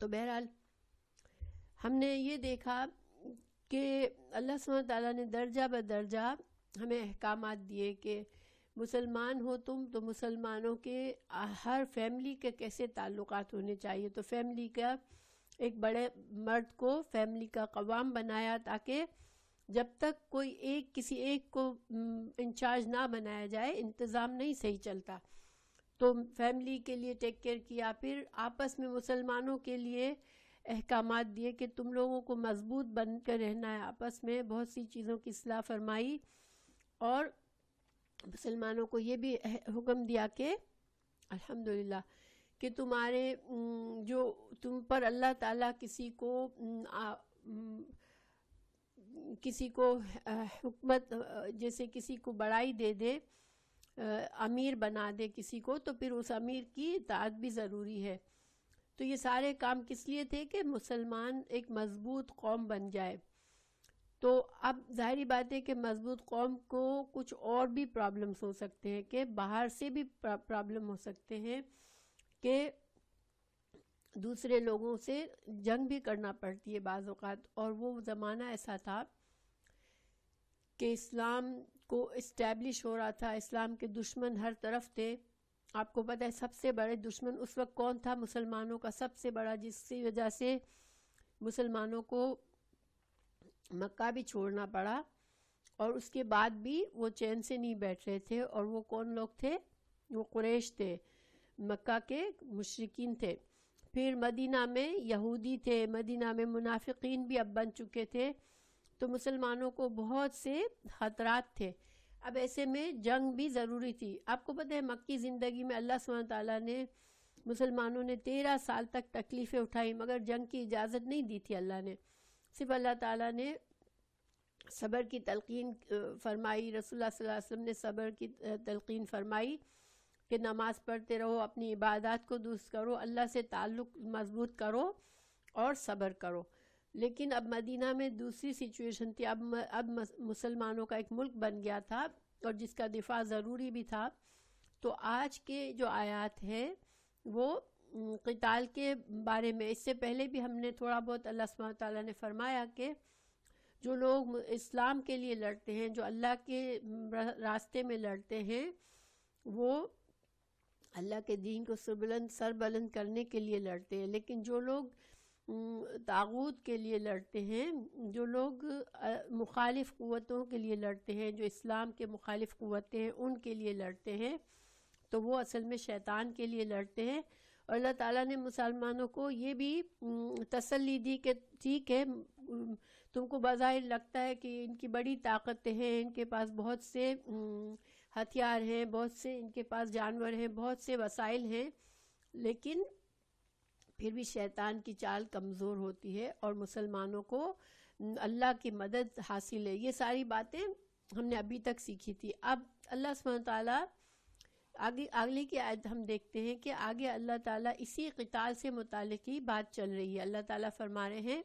تو بہرحال ہم نے یہ دیکھا کہ اللہ سبحانہ تعالیٰ نے درجہ بدرجہ ہمیں احکامات دیے کہ مسلمان ہو تم تو مسلمانوں کے ہر فیملی کے کیسے تعلقات ہونے چاہیے. تو فیملی کا ایک بڑے مرد کو فیملی کا قوام بنایا تاکہ جب تک کوئی کسی ایک کو انچارج نہ بنایا جائے انتظام نہیں صحیح چلتا. تو فیملی کے لیے ٹیک کیئر کیا. پھر آپس میں مسلمانوں کے لیے احکامات دیے کہ تم لوگوں کو مضبوط بن کر رہنا ہے, آپس میں بہت سی چیزوں کی اصلاح فرمائی. اور مسلمانوں کو یہ بھی حکم دیا کہ الحمدللہ کہ تمہارے جو تم پر اللہ تعالیٰ کسی کو حکمت جیسے کسی کو بڑائی دے دے, امیر بنا دے کسی کو, تو پھر اس امیر کی اطاعت بھی ضروری ہے. تو یہ سارے کام کس لیے تھے کہ مسلمان ایک مضبوط قوم بن جائے. تو اب ظاہری بات ہے کہ مضبوط قوم کو کچھ اور بھی پرابلمز ہو سکتے ہیں, کہ باہر سے بھی پرابلم ہو سکتے ہیں, کہ دوسرے لوگوں سے جنگ بھی کرنا پڑتی ہے بعض اوقات. اور وہ زمانہ ایسا تھا کہ اسلام کو اسٹیبلش ہو رہا تھا, اسلام کے دشمن ہر طرف تھے. آپ کو پتہ ہے سب سے بڑے دشمن اس وقت کون تھا؟ مسلمانوں کا سب سے بڑا, جس کی وجہ سے مسلمانوں کو مکہ بھی چھوڑنا پڑا, اور اس کے بعد بھی وہ چین سے نہیں بیٹھ رہے تھے. اور وہ کون لوگ تھے؟ وہ قریش تھے, مکہ کے مشرکین تھے. پھر مدینہ میں یہودی تھے, مدینہ میں منافقین بھی اب بن چکے تھے. تو مسلمانوں کو بہت سے خطرات تھے. اب ایسے میں جنگ بھی ضروری تھی. آپ کو پتہ ہے مکی زندگی میں اللہ سبحانہ تعالیٰ نے مسلمانوں نے 13 سال تک تکلیفیں اٹھائی, مگر جنگ کی اجازت نہیں دی تھی اللہ نے. صرف اللہ تعالیٰ نے صبر کی تلقین فرمائی, رسول اللہ صلی اللہ علیہ وسلم نے صبر کی تلقین فرمائی کہ نماز پڑھتے رہو, اپنی عبادات کو درست کرو, اللہ سے تعلق مضبوط کرو اور صبر کرو. لیکن اب مدینہ میں دوسری سچویشن تھی. اب مسلمانوں کا ایک ملک بن گیا تھا اور جس کا دفاع ضروری بھی تھا. تو آج کے جو آیات ہیں وہ قتال کے بارے میں, اس سے پہلے بھی ہم نے تھوڑا بہت اللہ سبحانہ تعالیٰ نے فرمایا کہ جو لوگ اسلام کے لیے لڑتے ہیں, جو اللہ کے راستے میں لڑتے ہیں, وہ اللہ کے دین کو سر بلند کرنے کے لیے لڑتے ہیں. لیکن جو لوگ طاغوت کے لیے لڑتے ہیں, جو لوگ مخالف قوتوں کے لیے لڑتے ہیں, جو اسلام کے مخالف قوتیں ہیں ان کے لیے لڑتے ہیں, تو وہ اصل میں شیطان کے لیے لڑتے ہیں. اور اللہ تعالیٰ نے مسلمانوں کو یہ بھی تسلی دی کہ ٹھیک ہے, تم کو بظاہر لگتا ہے کہ ان کی بڑی طاقتیں ہیں, ان کے پاس بہت سے ہتھیار ہیں, بہت سے ان کے پاس جانور ہیں, بہت سے وسائل ہیں, لیکن پھر بھی شیطان کی چال کمزور ہوتی ہے اور مسلمانوں کو اللہ کی مدد حاصل ہے. یہ ساری باتیں ہم نے ابھی تک سیکھی تھی. اب اللہ سبحانہ تعالیٰ آگے کی آیت ہم دیکھتے ہیں کہ آگے اللہ تعالیٰ اسی قتال سے متعلق ہی بات چل رہی ہے. اللہ تعالیٰ فرما رہے ہیں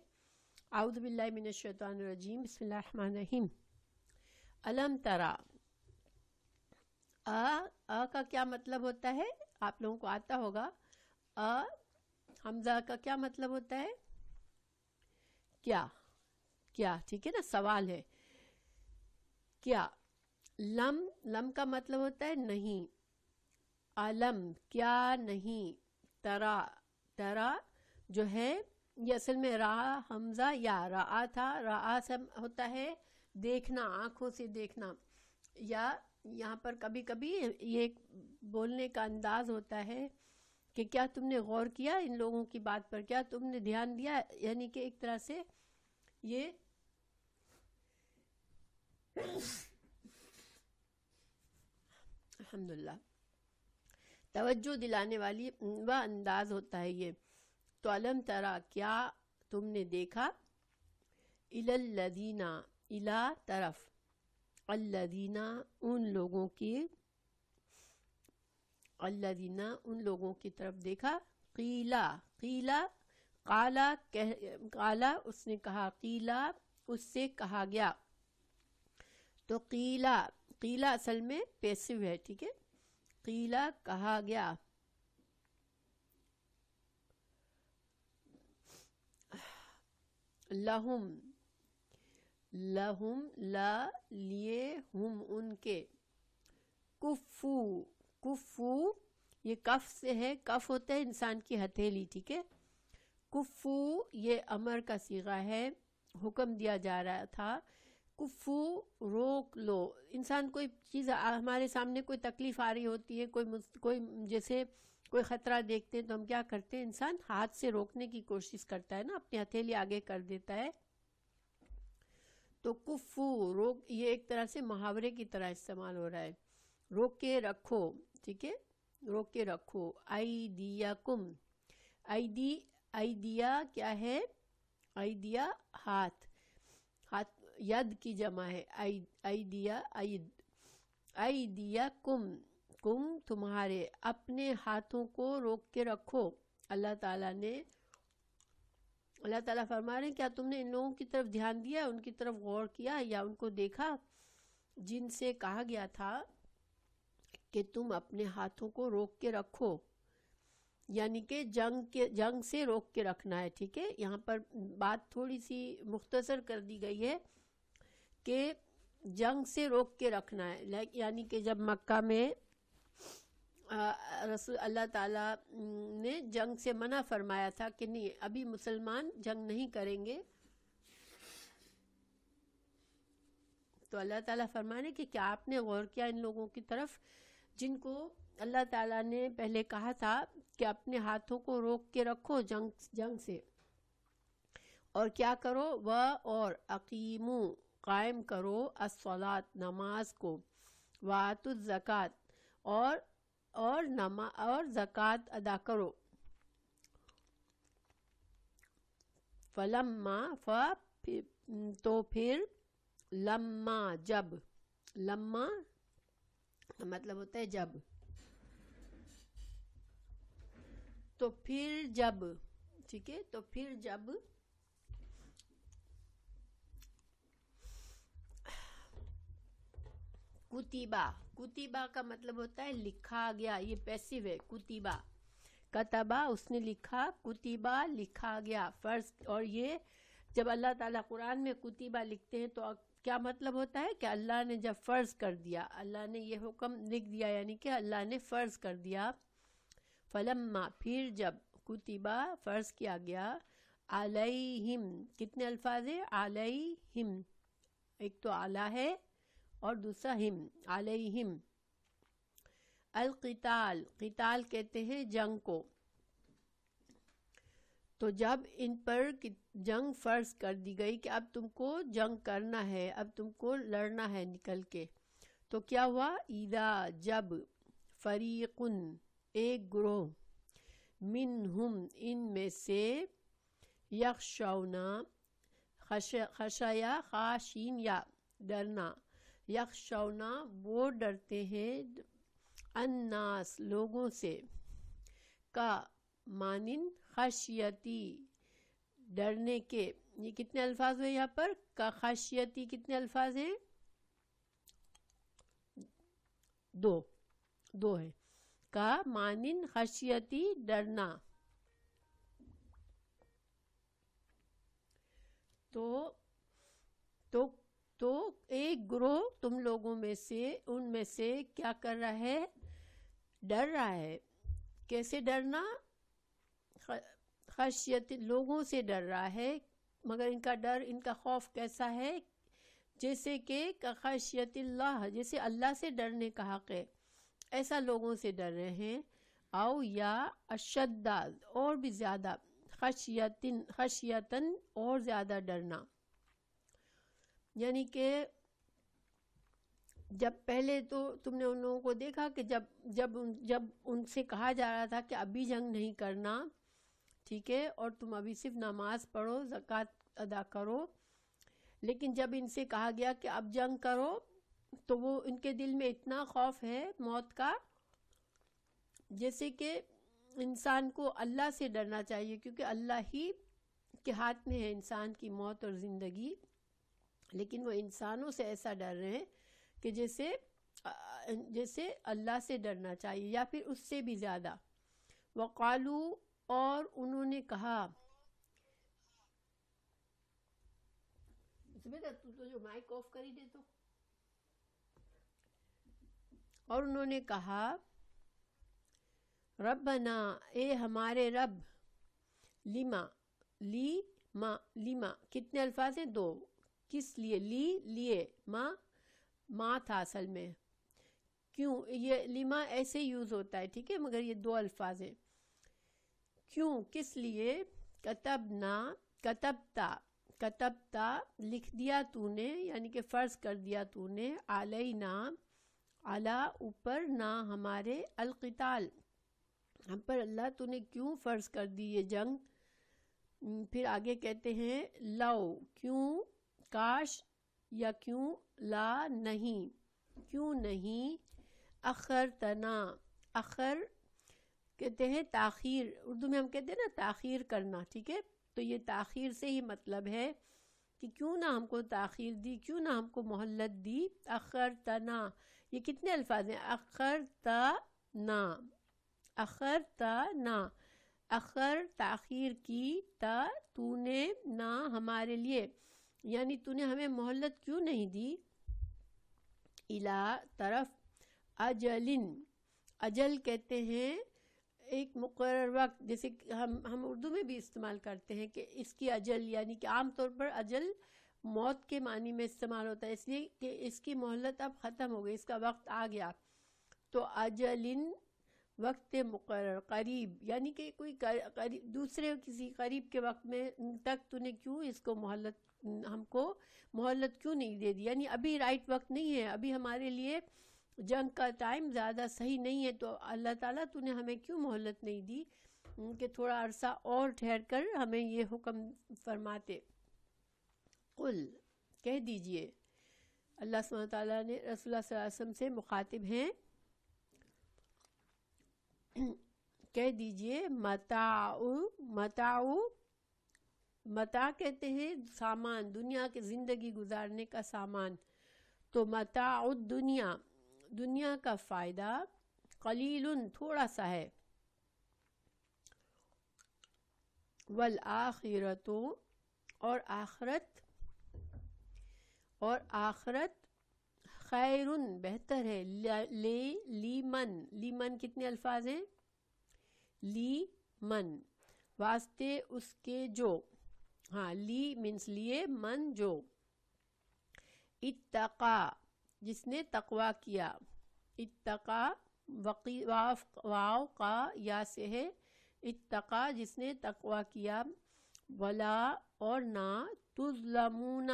اعوذ باللہ من الشیطان الرجیم, بسم اللہ الرحمن الرحیم. الم ترا, آ کا کیا مطلب ہوتا ہے؟ آپ لوگوں کو آتا ہوگا. حمزہ کا کیا مطلب ہوتا ہے؟ کیا, ٹھیک ہے نا, سوال ہے. کیا. لم کا مطلب ہوتا ہے نہیں. علم کیا نہیں. ترا جو ہے یہ اصل میں را حمزہ یا را تھا. را سے ہوتا ہے دیکھنا, آنکھوں سے دیکھنا, یا یہاں پر کبھی کبھی یہ بولنے کا انداز ہوتا ہے کہ کیا تم نے غور کیا ان لوگوں کی بات پر, کیا تم نے دھیان دیا, یعنی کہ ایک طرح سے یہ الحمدللہ توجہ دلانے والی وہ انداز ہوتا ہے یہ. تو علم ترا کیا تم نے دیکھا, الذین الی طرف, الذین ان لوگوں کی, الذین ان لوگوں کی طرف دیکھا. قیلا قالا اس نے کہا, قیلا اس سے کہا گیا. تو قیلا اصل میں پیسو ہے, ٹھیک ہے. قیلا کہا گیا, لہم لہم لا لیے ہم ان کے کفو کفو یہ کف سے ہے کف ہوتا ہے انسان کی ہتھیلی ٹھیک ہے کفو یہ امر کا صیغہ ہے حکم دیا جا رہا تھا کفو روک لو انسان کوئی چیز ہمارے سامنے کوئی تکلیف آ رہی ہوتی ہے کوئی جیسے کوئی خطرہ دیکھتے ہیں تو ہم کیا کرتے ہیں انسان ہاتھ سے روکنے کی کوشش کرتا ہے نا اپنی ہتھیلی آگے کر دیتا ہے تو کفو روک یہ ایک طرح سے محاورے کی طرح استعمال ہو رہا ہے روک کے رکھو ٹھیک ہے روک کے رکھو ایدیکم ایدیا کیا ہے ایدیا ہاتھ ید کی جمع ہے ایدیا ایدیکم کم تمہارے اپنے ہاتھوں کو روک کے رکھو اللہ تعالیٰ فرما رہے ہیں کیا تم نے ان لوگوں کی طرف دھیان دیا ان کی طرف غور کیا یا ان کو دیکھا جن سے کہا گیا تھا کہ تم اپنے ہاتھوں کو روک کے رکھو یعنی کہ جنگ سے روک کے رکھنا ہے ٹھیک ہے یہاں پر بات تھوڑی سی مختصر کر دی گئی ہے کہ جنگ سے روک کے رکھنا ہے یعنی کہ جب مکہ میں رسول اللہ تعالیٰ نے جنگ سے منع فرمایا تھا کہ نہیں ابھی مسلمان جنگ نہیں کریں گے تو اللہ تعالیٰ فرمانے کہ کیا آپ نے غور کیا ان لوگوں کی طرف جن کو اللہ تعالیٰ نے پہلے کہا تھا کہ اپنے ہاتھوں کو روک کے رکھو جنگ سے اور کیا کرو اور اقیمو قائم کرو الصلاۃ نماز کو وآتوا الزکوٰۃ اور زکوٰۃ ادا کرو فلما تو پھر لما جب لما مطلب ہوتا ہے جب تو پھر جب ٹھیک ہے تو پھر جب کتیبہ کا مطلب ہوتا ہے لکھا گیا یہ پیسیو ہے کتیبہ کتبہ اس نے لکھا کتیبہ لکھا گیا فرض اور یہ جب اللہ تعالیٰ قرآن میں کتیبہ لکھتے ہیں تو کیا مطلب ہوتا ہے کہ اللہ نے جب فرض کر دیا اللہ نے یہ حکم لکھ دیا یعنی کہ اللہ نے فرض کر دیا فلما پھر جب کتیبہ فرض کیا گیا علیہم کتنے الفاظ ہیں علیہم ایک تو اعلیٰ ہے اور دوسرا ہم علیہم القتال قتال کہتے ہیں جنگ کو تو جب ان پر جنگ فرض کر دی گئی کہ اب تم کو جنگ کرنا ہے اب تم کو لڑنا ہے نکل کے تو کیا ہوا اذا جب فریقن ایک گروہ منہم ان میں سے یخشونا خشیا خاشین یا ڈرنا یخشونا وہ ڈرتے ہیں الناس لوگوں سے کا مانن خشیتی ڈرنے کے یہ کتنے الفاظ ہوئے یہاں پر کا خشیتی کتنے الفاظ ہیں دو ہے کا مانن خشیتی ڈرنا تو ایک گروہ تم لوگوں میں سے ان میں سے کیا کر رہا ہے ڈر رہا ہے کیسے ڈرنا خشیت لوگوں سے ڈر رہا ہے مگر ان کا ڈر ان کا خوف کیسا ہے جیسے کہ خشیت اللہ جیسے اللہ سے ڈرنے کا حق ہے ایسا لوگوں سے ڈر رہے ہیں او یا اشد اور بھی زیادہ خشیتن اور زیادہ ڈرنا یعنی کہ جب پہلے تو تم نے ان لوگوں کو دیکھا کہ جب ان سے کہا جا رہا تھا کہ ابھی جنگ نہیں کرنا ٹھیک ہے اور تم ابھی صرف نماز پڑھو زکوٰۃ ادا کرو لیکن جب ان سے کہا گیا کہ اب جنگ کرو تو وہ ان کے دل میں اتنا خوف ہے موت کا جیسے کہ انسان کو اللہ سے ڈرنا چاہیے کیونکہ اللہ ہی کے ہاتھ میں ہے انسان کی موت اور زندگی لیکن وہ انسانوں سے ایسا ڈر رہے ہیں کہ جیسے اللہ سے ڈرنا چاہیے یا پھر اس سے بھی زیادہ وقالو اور انہوں نے کہا زبیدہ تو جو مائک آف کری دے تو. اور انہوں نے کہا ربنا اے ہمارے رب، لیما کتنے الفاظ ہیں؟ 2. کس لیے؟ لیے، ماں تھا اصل میں. کیوں؟ یہ لیما ایسے یوز ہوتا ہے، ٹھیک ہے، مگر یہ 2 الفاظ ہیں. کیوں؟ کس لیے؟ کتبتا لکھ دیا تو نے، یعنی کہ فرض کر دیا تو نے، علینا علی اوپر، نہ ہمارے، القتال ہم پر، اللہ تو نے کیوں فرض کر دی یہ جنگ. پھر آگے کہتے ہیں لو، کیوں، کاش، یا کیوں، لا نہیں، کیوں نہیں، اخرتنا، اخر کہتے ہیں تاخیر، اردو میں ہم کہتے ہیں نا تاخیر کرنا، ٹھیک ہے، تو یہ تاخیر سے ہی مطلب ہے کہ کیوں نہ ہم کو تاخیر دی، کیوں نہ ہم کو مہلت دی. اخرتنا، یہ کتنے الفاظ ہیں؟ اخرتنا، اخر تاخیر کی، تا تو نے، نہ ہمارے لیے، یعنی تو نے ہمیں مہلت کیوں نہیں دی. الا طرف، اجل کہتے ہیں ایک مقرر وقت، جیسے ہم اردو میں بھی استعمال کرتے ہیں کہ اس کی اجل، یعنی کہ عام طور پر اجل موت کے معنی میں استعمال ہوتا ہے، اس لیے کہ اس کی مہلت اب ختم ہو گئی، اس کا وقت آ گیا. تو اجلن، وقت مقرر، قریب، یعنی کہ کوئی دوسرے کسی قریب کے وقت میں تک تو نے کیوں اس کو مہلت، ہم کو مہلت کیوں نہیں دے دی، یعنی ابھی رائٹ وقت نہیں ہے، ابھی ہمارے لیے جنگ کا ٹائم زیادہ صحیح نہیں ہے، تو اللہ تعالیٰ تو نے ہمیں کیوں مہلت نہیں دی کہ تھوڑا عرصہ اور ٹھہر کر ہمیں یہ حکم فرماتے. قل، کہہ دیجئے، اللہ سبحانہ تعالیٰ نے رسول اللہ صلی اللہ علیہ وسلم سے مخاطب ہیں، کہہ دیجئے متاع کہتے ہیں سامان، دنیا کے زندگی گزارنے کا سامان، تو متاع الدنیا، دنیا کا فائدہ، قلیل، تھوڑا سا ہے، والآخرت، اور آخرت خیر، بہتر ہے، لیمن کتنے الفاظ ہیں؟ لیمن، واسطے اس کے جو، ہاں، لی مینس لیے، من جو، اتقا جس نے تقوی کیا، اتقا واو کا یا سے ہے، اتقا جس نے تقوی کیا، ولا اور نہ، تظلمون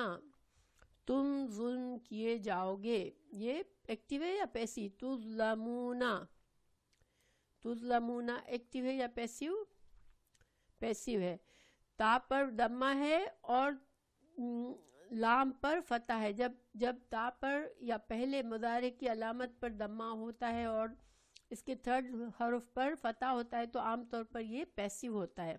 تم ظلم کیے جاؤ گے. یہ ایکٹیو ہے یا پیسیو؟ تظلمون ایکٹیو ہے یا پیسیو؟ پیسیو ہے. تا پر دمہ ہے اور لام پر فتح ہے. جب تا پر یا پہلے مضارع کی علامت پر دمہ ہوتا ہے اور اس کے تھرڈ حرف پر فتح ہوتا ہے تو عام طور پر یہ پیسیو ہوتا ہے.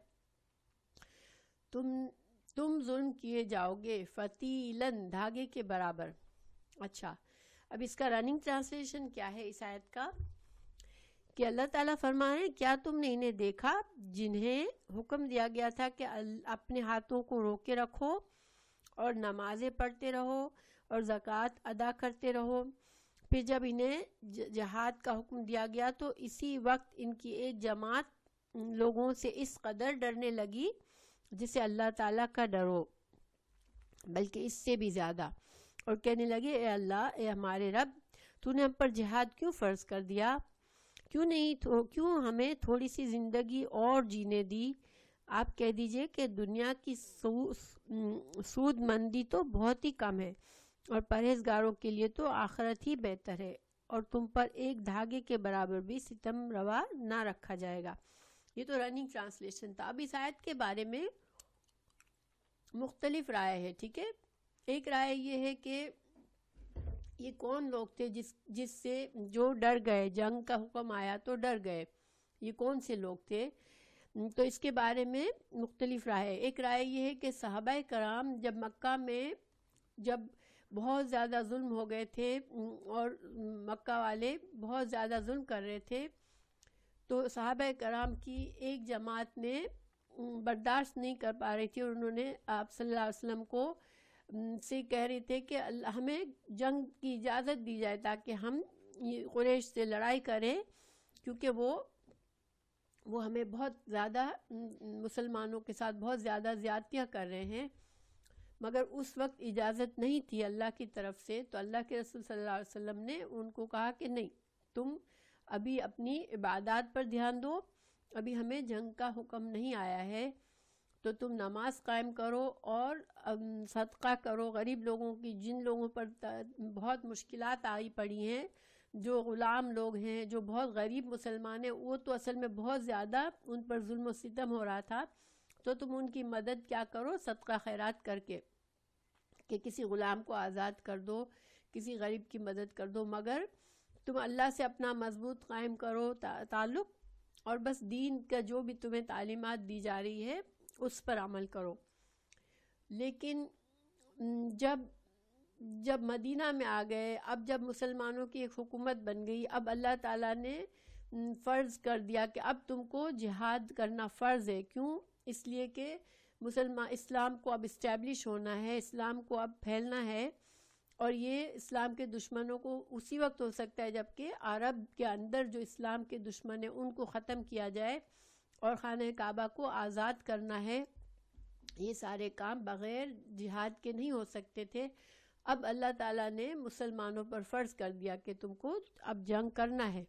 تم ظلم کیے جاؤ گے، فتیلن دھاگے کے برابر. اچھا، اب اس کا رننگ ٹرانسلیشن کیا ہے اس آیت کا؟ کہ اللہ تعالیٰ فرما رہے ہیں کیا تم نے انہیں دیکھا جنہیں حکم دیا گیا تھا کہ اپنے ہاتھوں کو روکے رکھو اور نمازیں پڑھتے رہو اور زکوٰۃ ادا کرتے رہو، پھر جب انہیں جہاد کا حکم دیا گیا تو اسی وقت ان کی ایک جماعت لوگوں سے اس قدر ڈرنے لگی جسے اللہ تعالیٰ کا ڈرو، بلکہ اس سے بھی زیادہ، اور کہنے لگے اے اللہ، اے ہمارے رب، تو نے ہم پر جہاد کیوں فرض کر دیا؟ کیوں ہمیں تھوڑی سی زندگی اور جینے دی؟ آپ کہہ دیجئے کہ دنیا کی سود مندی تو بہت ہی کم ہے اور پرہیزگاروں کے لیے تو آخرت ہی بہتر ہے، اور تم پر ایک دھاگے کے برابر بھی ستم روا نہ رکھا جائے گا. یہ تو رننگ ٹرانسلیشن تھا. اب اس آیت کے بارے میں مختلف رائے ہے، ٹھیک ہے. ایک رائے یہ ہے کہ یہ کون لوگ تھے جس سے جو ڈر گئے، جنگ کا حکم آیا تو ڈر گئے، یہ کون سے لوگ تھے؟ تو اس کے بارے میں مختلف رائے ہے. ایک رائے یہ ہے کہ صحابہ کرام جب مکہ میں جب بہت زیادہ ظلم ہو گئے تھے اور مکہ والے بہت زیادہ ظلم کر رہے تھے، تو صحابہ کرام کی ایک جماعت نے برداشت نہیں کر پا رہی تھی اور انہوں نے آپ صلی اللہ علیہ وسلم کو سے کہہ رہے تھے کہ ہمیں جنگ کی اجازت دی جائے تاکہ ہم قریش سے لڑائی کریں، کیونکہ وہ ہمیں بہت زیادہ مسلمانوں کے ساتھ بہت زیادہ زیادتیاں کر رہے ہیں. مگر اس وقت اجازت نہیں تھی اللہ کی طرف سے. تو اللہ کے رسول صلی اللہ علیہ وسلم نے ان کو کہا کہ نہیں، تم ابھی اپنی عبادات پر دھیان دو، ابھی ہمیں جنگ کا حکم نہیں آیا ہے. تو تم نماز قائم کرو اور صدقہ کرو غریب لوگوں کی، جن لوگوں پر بہت مشکلات آئی پڑی ہیں، جو غلام لوگ ہیں، جو بہت غریب مسلمان ہیں، وہ تو اصل میں بہت زیادہ ان پر ظلم و ستم ہو رہا تھا. تو تم ان کی مدد کیا کرو، صدقہ خیرات کر کے، کہ کسی غلام کو آزاد کر دو، کسی غریب کی مدد کر دو. مگر تم اللہ سے اپنا مضبوط قائم کرو تعلق، اور بس دین کا جو بھی تمہیں تعلیمات دی جا رہی ہے اس پر عمل کرو. لیکن جب مدینہ میں آ گئے، اب جب مسلمانوں کی ایک حکومت بن گئی، اب اللہ تعالیٰ نے فرض کر دیا کہ اب تم کو جہاد کرنا فرض ہے. کیوں؟ اس لیے کہ اسلام کو اب اسٹیبلش ہونا ہے، اسلام کو اب پھیلنا ہے. اور یہ اسلام کے دشمنوں کو اسی وقت ہو سکتا ہے جب کہ عرب کے اندر جو اسلام کے دشمن ہیں ان کو ختم کیا جائے، اور خانہ کعبہ کو آزاد کرنا ہے. یہ سارے کام بغیر جہاد کے نہیں ہو سکتے تھے. اب اللہ تعالیٰ نے مسلمانوں پر فرض کر دیا کہ تم کو اب جنگ کرنا ہے.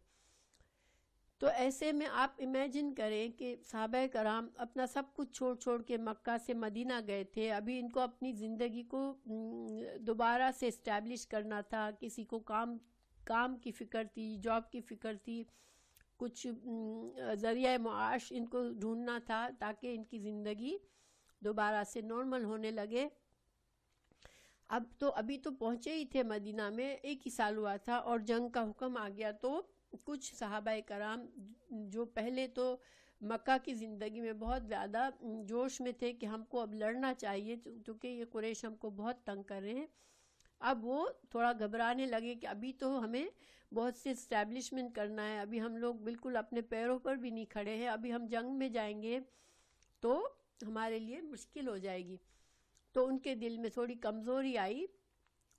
تو ایسے میں آپ امیجن کریں کہ صحابہ کرام اپنا سب کچھ چھوڑ کے مکہ سے مدینہ گئے تھے. ابھی ان کو اپنی زندگی کو دوبارہ سے اسٹیبلش کرنا تھا. کسی کو کام کی فکر تھی، جاب کی فکر تھی، کچھ ذریعہ معاش ان کو ڈھونڈنا تھا تاکہ ان کی زندگی دوبارہ سے نارمل ہونے لگے. ابھی تو پہنچے ہی تھے مدینہ میں، 1 ہی سال ہوا تھا اور جنگ کا حکم آ گیا. تو کچھ صحابہ کرام جو پہلے تو مکہ کی زندگی میں بہت زیادہ جوش میں تھے کہ ہم کو اب لڑنا چاہیے کیونکہ یہ قریش ہم کو بہت تنگ کر رہے ہیں، اب وہ تھوڑا گھبرانے لگے کہ ابھی تو ہمیں بہت سے اسٹیبلشمنٹ کرنا ہے، ابھی ہم لوگ بالکل اپنے پیروں پر بھی نہیں کھڑے ہیں، ابھی ہم جنگ میں جائیں گے تو ہمارے لیے مشکل ہو جائے گی. تو ان کے دل میں تھوڑی کمزوری آئی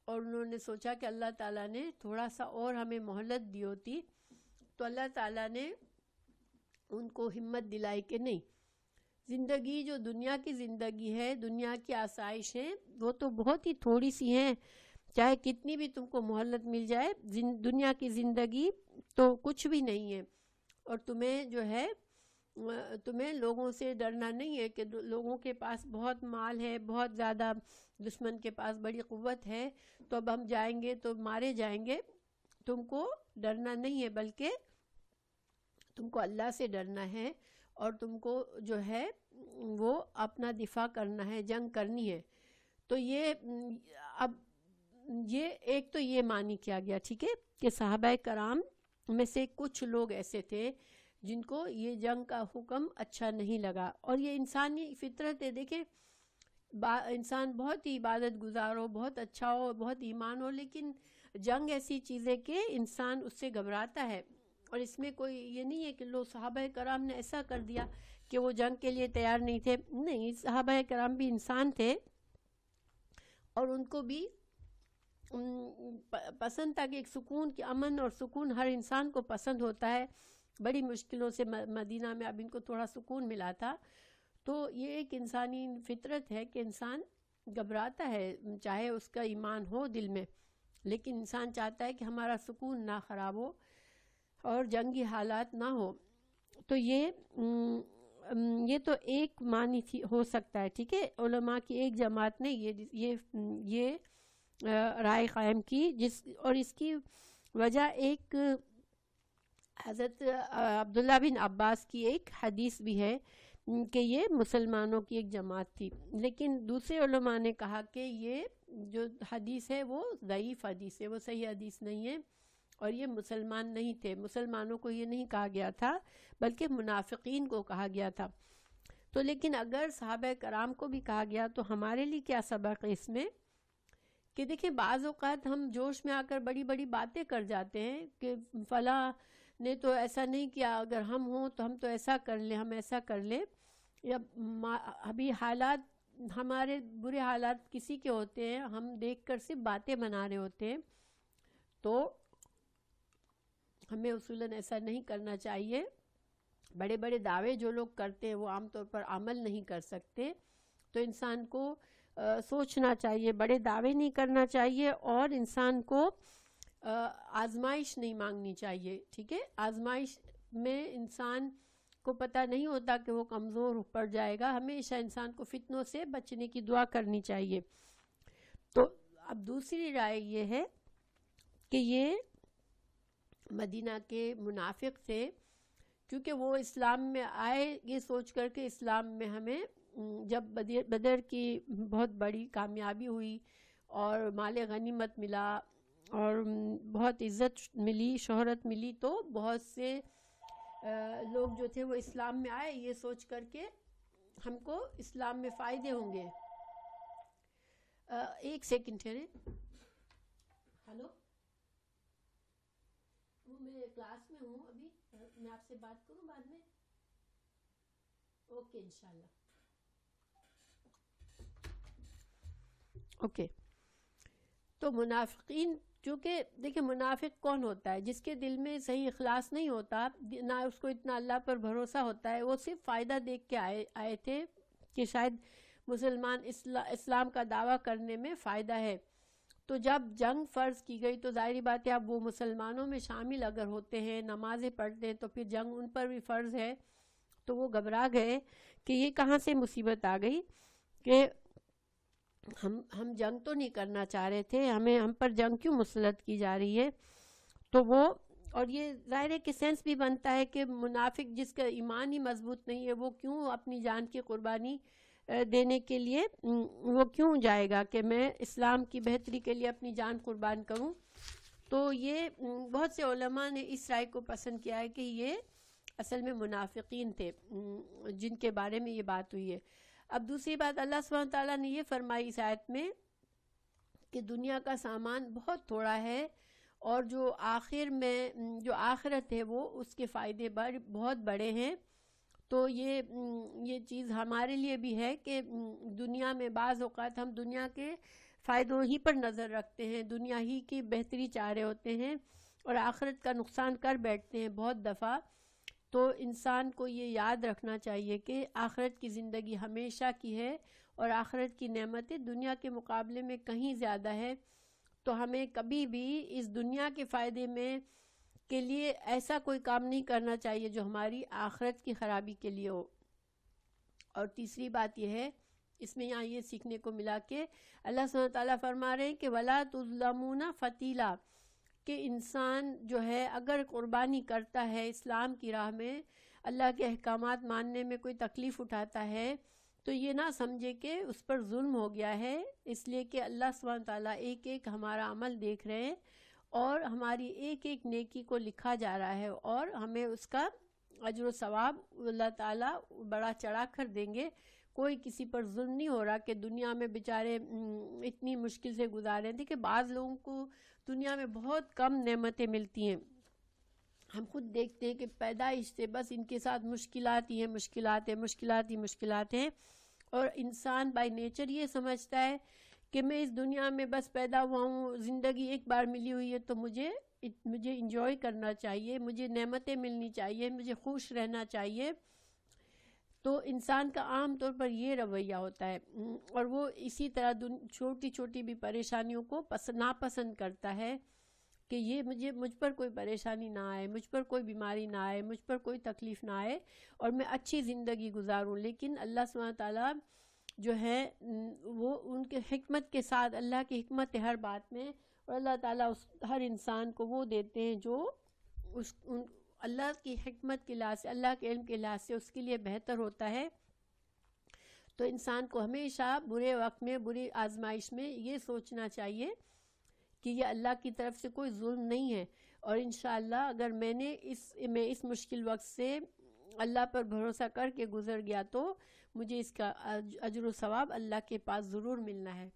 اور انہوں نے سوچا کہ اللہ تعالیٰ نے تھوڑا سا اور ہمیں مہلت دی ہوتی. تو اللہ تعالیٰ نے ان کو ہمت دلائی کہ نہیں، زندگی جو دنیا کی زندگی ہے، دنیا کی آسائشیں وہ تو بہت ہی تھوڑی سی ہیں، چاہے کتنی بھی تم کو مہلت مل جائے، دنیا کی زندگی تو کچھ بھی نہیں ہے. اور تمہیں جو ہے تمہیں لوگوں سے ڈرنا نہیں ہے کہ لوگوں کے پاس بہت مال ہے، بہت زیادہ دشمن کے پاس بڑی قوت ہے، تو اب ہم جائیں گے تو مارے جائیں گے. تم کو ڈرنا نہیں ہے، بلکہ تم کو اللہ سے ڈرنا ہے اور تم کو جو ہے وہ اپنا دفاع کرنا ہے، جنگ کرنی ہے. تو یہ ایک تو یہ معنی کیا گیا، ٹھیک ہے، کہ صحابہ کرام میں سے کچھ لوگ ایسے تھے جن کو یہ جنگ کا حکم اچھا نہیں لگا. اور یہ انسانی فطرت ہے. دیکھیں انسان بہت ہی عبادت گزار ہو، بہت اچھا ہو، بہت ایمان ہو، لیکن جنگ ایسی چیز ہے کہ انسان اس سے گھبراتا ہے. اور اس میں کوئی یہ نہیں ہے کہ لوگ صحابہ کرام نے ایسا کر دیا کہ وہ جنگ کے لیے تیار نہیں تھے. نہیں، صحابہ کرام بھی انسان تھے اور ان کو بھی پسند تھا کہ ایک سکون کی امن اور سکون ہر انسان کو پسند ہوتا ہے. بڑی مشکلوں سے مدینہ میں اب ان کو تھوڑا سکون ملا تھا. تو یہ ایک انسانی فطرت ہے کہ انسان گھبراتا ہے، چاہے اس کا ایمان ہو دل میں، لیکن انسان چاہتا ہے کہ ہمارا سکون نہ خراب ہو اور جنگی حالات نہ ہو. تو یہ تو ایک معنی ہو سکتا ہے، ٹھیک ہے. علماء کی ایک جماعت نے یہ رائے قائم کی، اور اس کی وجہ ایک حضرت عبداللہ بن عباس کی ایک حدیث بھی ہے کہ یہ مسلمانوں کی ایک جماعت تھی. لیکن دوسرے علماء نے کہا کہ یہ جو حدیث ہے وہ ضعیف حدیث ہے، وہ صحیح حدیث نہیں ہے، اور یہ مسلمان نہیں تھے. مسلمانوں کو یہ نہیں کہا گیا تھا بلکہ منافقین کو کہا گیا تھا. تو لیکن اگر صحابہ کرام کو بھی کہا گیا تو ہمارے لیے کیا سبق ہے اس میں؟ کہ دیکھیں بعض اوقات ہم جوش میں آ کر بڑی بڑی باتیں کر جاتے ہیں کہ فلاں نے تو ایسا نہیں کیا، اگر ہم ہوں تو ہم تو ایسا کر لیں، ہم ایسا کر لیں. یا ابھی حالات ہمارے برے حالات کسی کے ہوتے ہیں، ہم دیکھ کر صرف باتیں بنا رہے ہوتے ہیں، تو ہمیں اصولاً ایسا نہیں کرنا چاہیے. بڑے بڑے دعوے جو لوگ کرتے ہیں وہ عام طور پر عمل نہیں کر سکتے، تو انسان کو سوچنا چاہیے، بڑے دعوے نہیں کرنا چاہیے، اور انسان کو آزمائش نہیں مانگنی چاہیے. ٹھیک ہے، آزمائش میں انسان کو پتہ نہیں ہوتا کہ وہ کمزور پڑ جائے گا. ہمیشہ انسان کو فتنوں سے بچنے کی دعا کرنی چاہیے. تو اب دوسری رائے یہ ہے کہ یہ مدینہ کے منافق تھے، کیونکہ وہ اسلام میں آئے یہ سوچ کر کے اسلام میں ہمیں جب بدر کی بہت بڑی کامیابی ہوئی اور مال غنیمت ملا اور بہت عزت ملی، شہرت ملی، تو بہت سے لوگ جو تھے وہ اسلام میں آئے یہ سوچ کر کے ہم کو اسلام میں فائدے ہوں گے. ایک سیکنڈ ٹھہرے. ہلو، وہ میں کلاس میں ہوں ابھی، میں آپ سے بات کروں بعد میں؟ اوکے انشاءاللہ. اوکے. تو منافقین، چونکہ دیکھیں منافق کون ہوتا ہے؟ جس کے دل میں صحیح اخلاص نہیں ہوتا، نہ اس کو اتنا اللہ پر بھروسہ ہوتا ہے، وہ صرف فائدہ دیکھ کے آئے تھے کہ شاید مسلمان اسلام کا دعویٰ کرنے میں فائدہ ہے. تو جب جنگ فرض کی گئی تو ظاہری بات ہے اب وہ مسلمانوں میں شامل اگر ہوتے ہیں، نمازیں پڑھتے ہیں، تو پھر جنگ ان پر بھی فرض ہے. تو وہ گھبرا گئے کہ یہ کہاں سے مصیبت آ گئی کہ ہم جنگ تو نہیں کرنا چاہ رہے تھے، ہم پر جنگ کیوں مسلط کی جا رہی ہے. تو وہ، اور یہ ظاہر ہے کہ سینس بھی بنتا ہے کہ منافق جس کا ایمان ہی مضبوط نہیں ہے وہ کیوں اپنی جان کی قربانی دینے کے لیے وہ کیوں جائے گا کہ میں اسلام کی بہتری کے لیے اپنی جان قربان کروں. تو یہ بہت سے علماء نے اس رائے کو پسند کیا ہے کہ یہ اصل میں منافقین تھے جن کے بارے میں یہ بات ہوئی ہے. اب دوسری بات، اللہ سبحانہ تعالیٰ نے یہ فرمائی اس آیت میں کہ دنیا کا سامان بہت تھوڑا ہے، اور جو آخر میں جو آخرت ہے وہ اس کے فائدے بہت بڑے ہیں. تو یہ چیز ہمارے لیے بھی ہے کہ دنیا میں بعض اوقات ہم دنیا کے فائدوں ہی پر نظر رکھتے ہیں، دنیا ہی کی بہتری چاہ رہے ہوتے ہیں اور آخرت کا نقصان کر بیٹھتے ہیں بہت دفعہ. تو انسان کو یہ یاد رکھنا چاہیے کہ آخرت کی زندگی ہمیشہ کی ہے اور آخرت کی نعمتیں دنیا کے مقابلے میں کہیں زیادہ ہے. تو ہمیں کبھی بھی اس دنیا کے فائدے میں کے لیے ایسا کوئی کام نہیں کرنا چاہیے جو ہماری آخرت کی خرابی کے لیے ہو. اور تیسری بات یہ ہے، اس میں یہاں یہ سیکھنے کو ملا کہ اللہ سبحانہ تعالیٰ فرما رہے ہیں کہ وَلَا تُظْلَمُونَ فَتِيلًا، کہ انسان جو ہے اگر قربانی کرتا ہے اسلام کی راہ میں، اللہ کے احکامات ماننے میں کوئی تکلیف اٹھاتا ہے، تو یہ نہ سمجھے کہ اس پر ظلم ہو گیا ہے، اس لیے کہ اللہ سبحانہ تعالیٰ ایک ایک ہمارا عمل دیکھ رہے ہیں اور ہماری ایک ایک نیکی کو لکھا جا رہا ہے، اور ہمیں اس کا اجر و ثواب اللہ تعالیٰ بڑا چڑھا کر دیں گے. کوئی کسی پر ظلم نہیں ہو رہا کہ دنیا میں بیچارے اتنی مشکل سے گزارے تھے کہ بعض لوگوں کو دنیا میں بہت کم نعمتیں ملتی ہیں. ہم خود دیکھتے ہیں کہ پیدائش سے بس ان کے ساتھ مشکلات ہی ہیں، مشکلات ہیں، اور انسان بائی نیچر یہ سمجھتا ہے کہ میں اس دنیا میں بس پیدا ہوا ہوں، زندگی ایک بار ملی ہوئی ہے تو مجھے انجوائے کرنا چاہیے، مجھے نعمتیں ملنی چاہیے، مجھے خوش رہنا چاہیے. تو انسان کا عام طور پر یہ رویہ ہوتا ہے، اور وہ اسی طرح چھوٹی چھوٹی بھی پریشانیوں کو ناپسند کرتا ہے کہ یہ مجھ پر کوئی پریشانی نہ آئے، مجھ پر کوئی بیماری نہ آئے، مجھ پر کوئی تکلیف نہ آئے اور میں اچھی زندگی گزاروں. لیکن اللہ سبحانہ تعالیٰ جو ہے وہ ان کے حکمت کے ساتھ، اللہ کی حکمت ہے ہر بات میں، اور اللہ تعالیٰ ہر انسان کو وہ دیتے ہیں جو اللہ کی حکمت کے لحاظ سے، اللہ کے علم کے لحاظ سے اس کے لیے بہتر ہوتا ہے. تو انسان کو ہمیشہ برے وقت میں، بری آزمائش میں یہ سوچنا چاہیے کہ یہ اللہ کی طرف سے کوئی ظلم نہیں ہے، اور انشاءاللہ اگر میں اس مشکل وقت سے اللہ پر بھروسہ کر کے گزر گیا تو مجھے اس کا اجر و ثواب اللہ کے پاس ضرور ملنا ہے.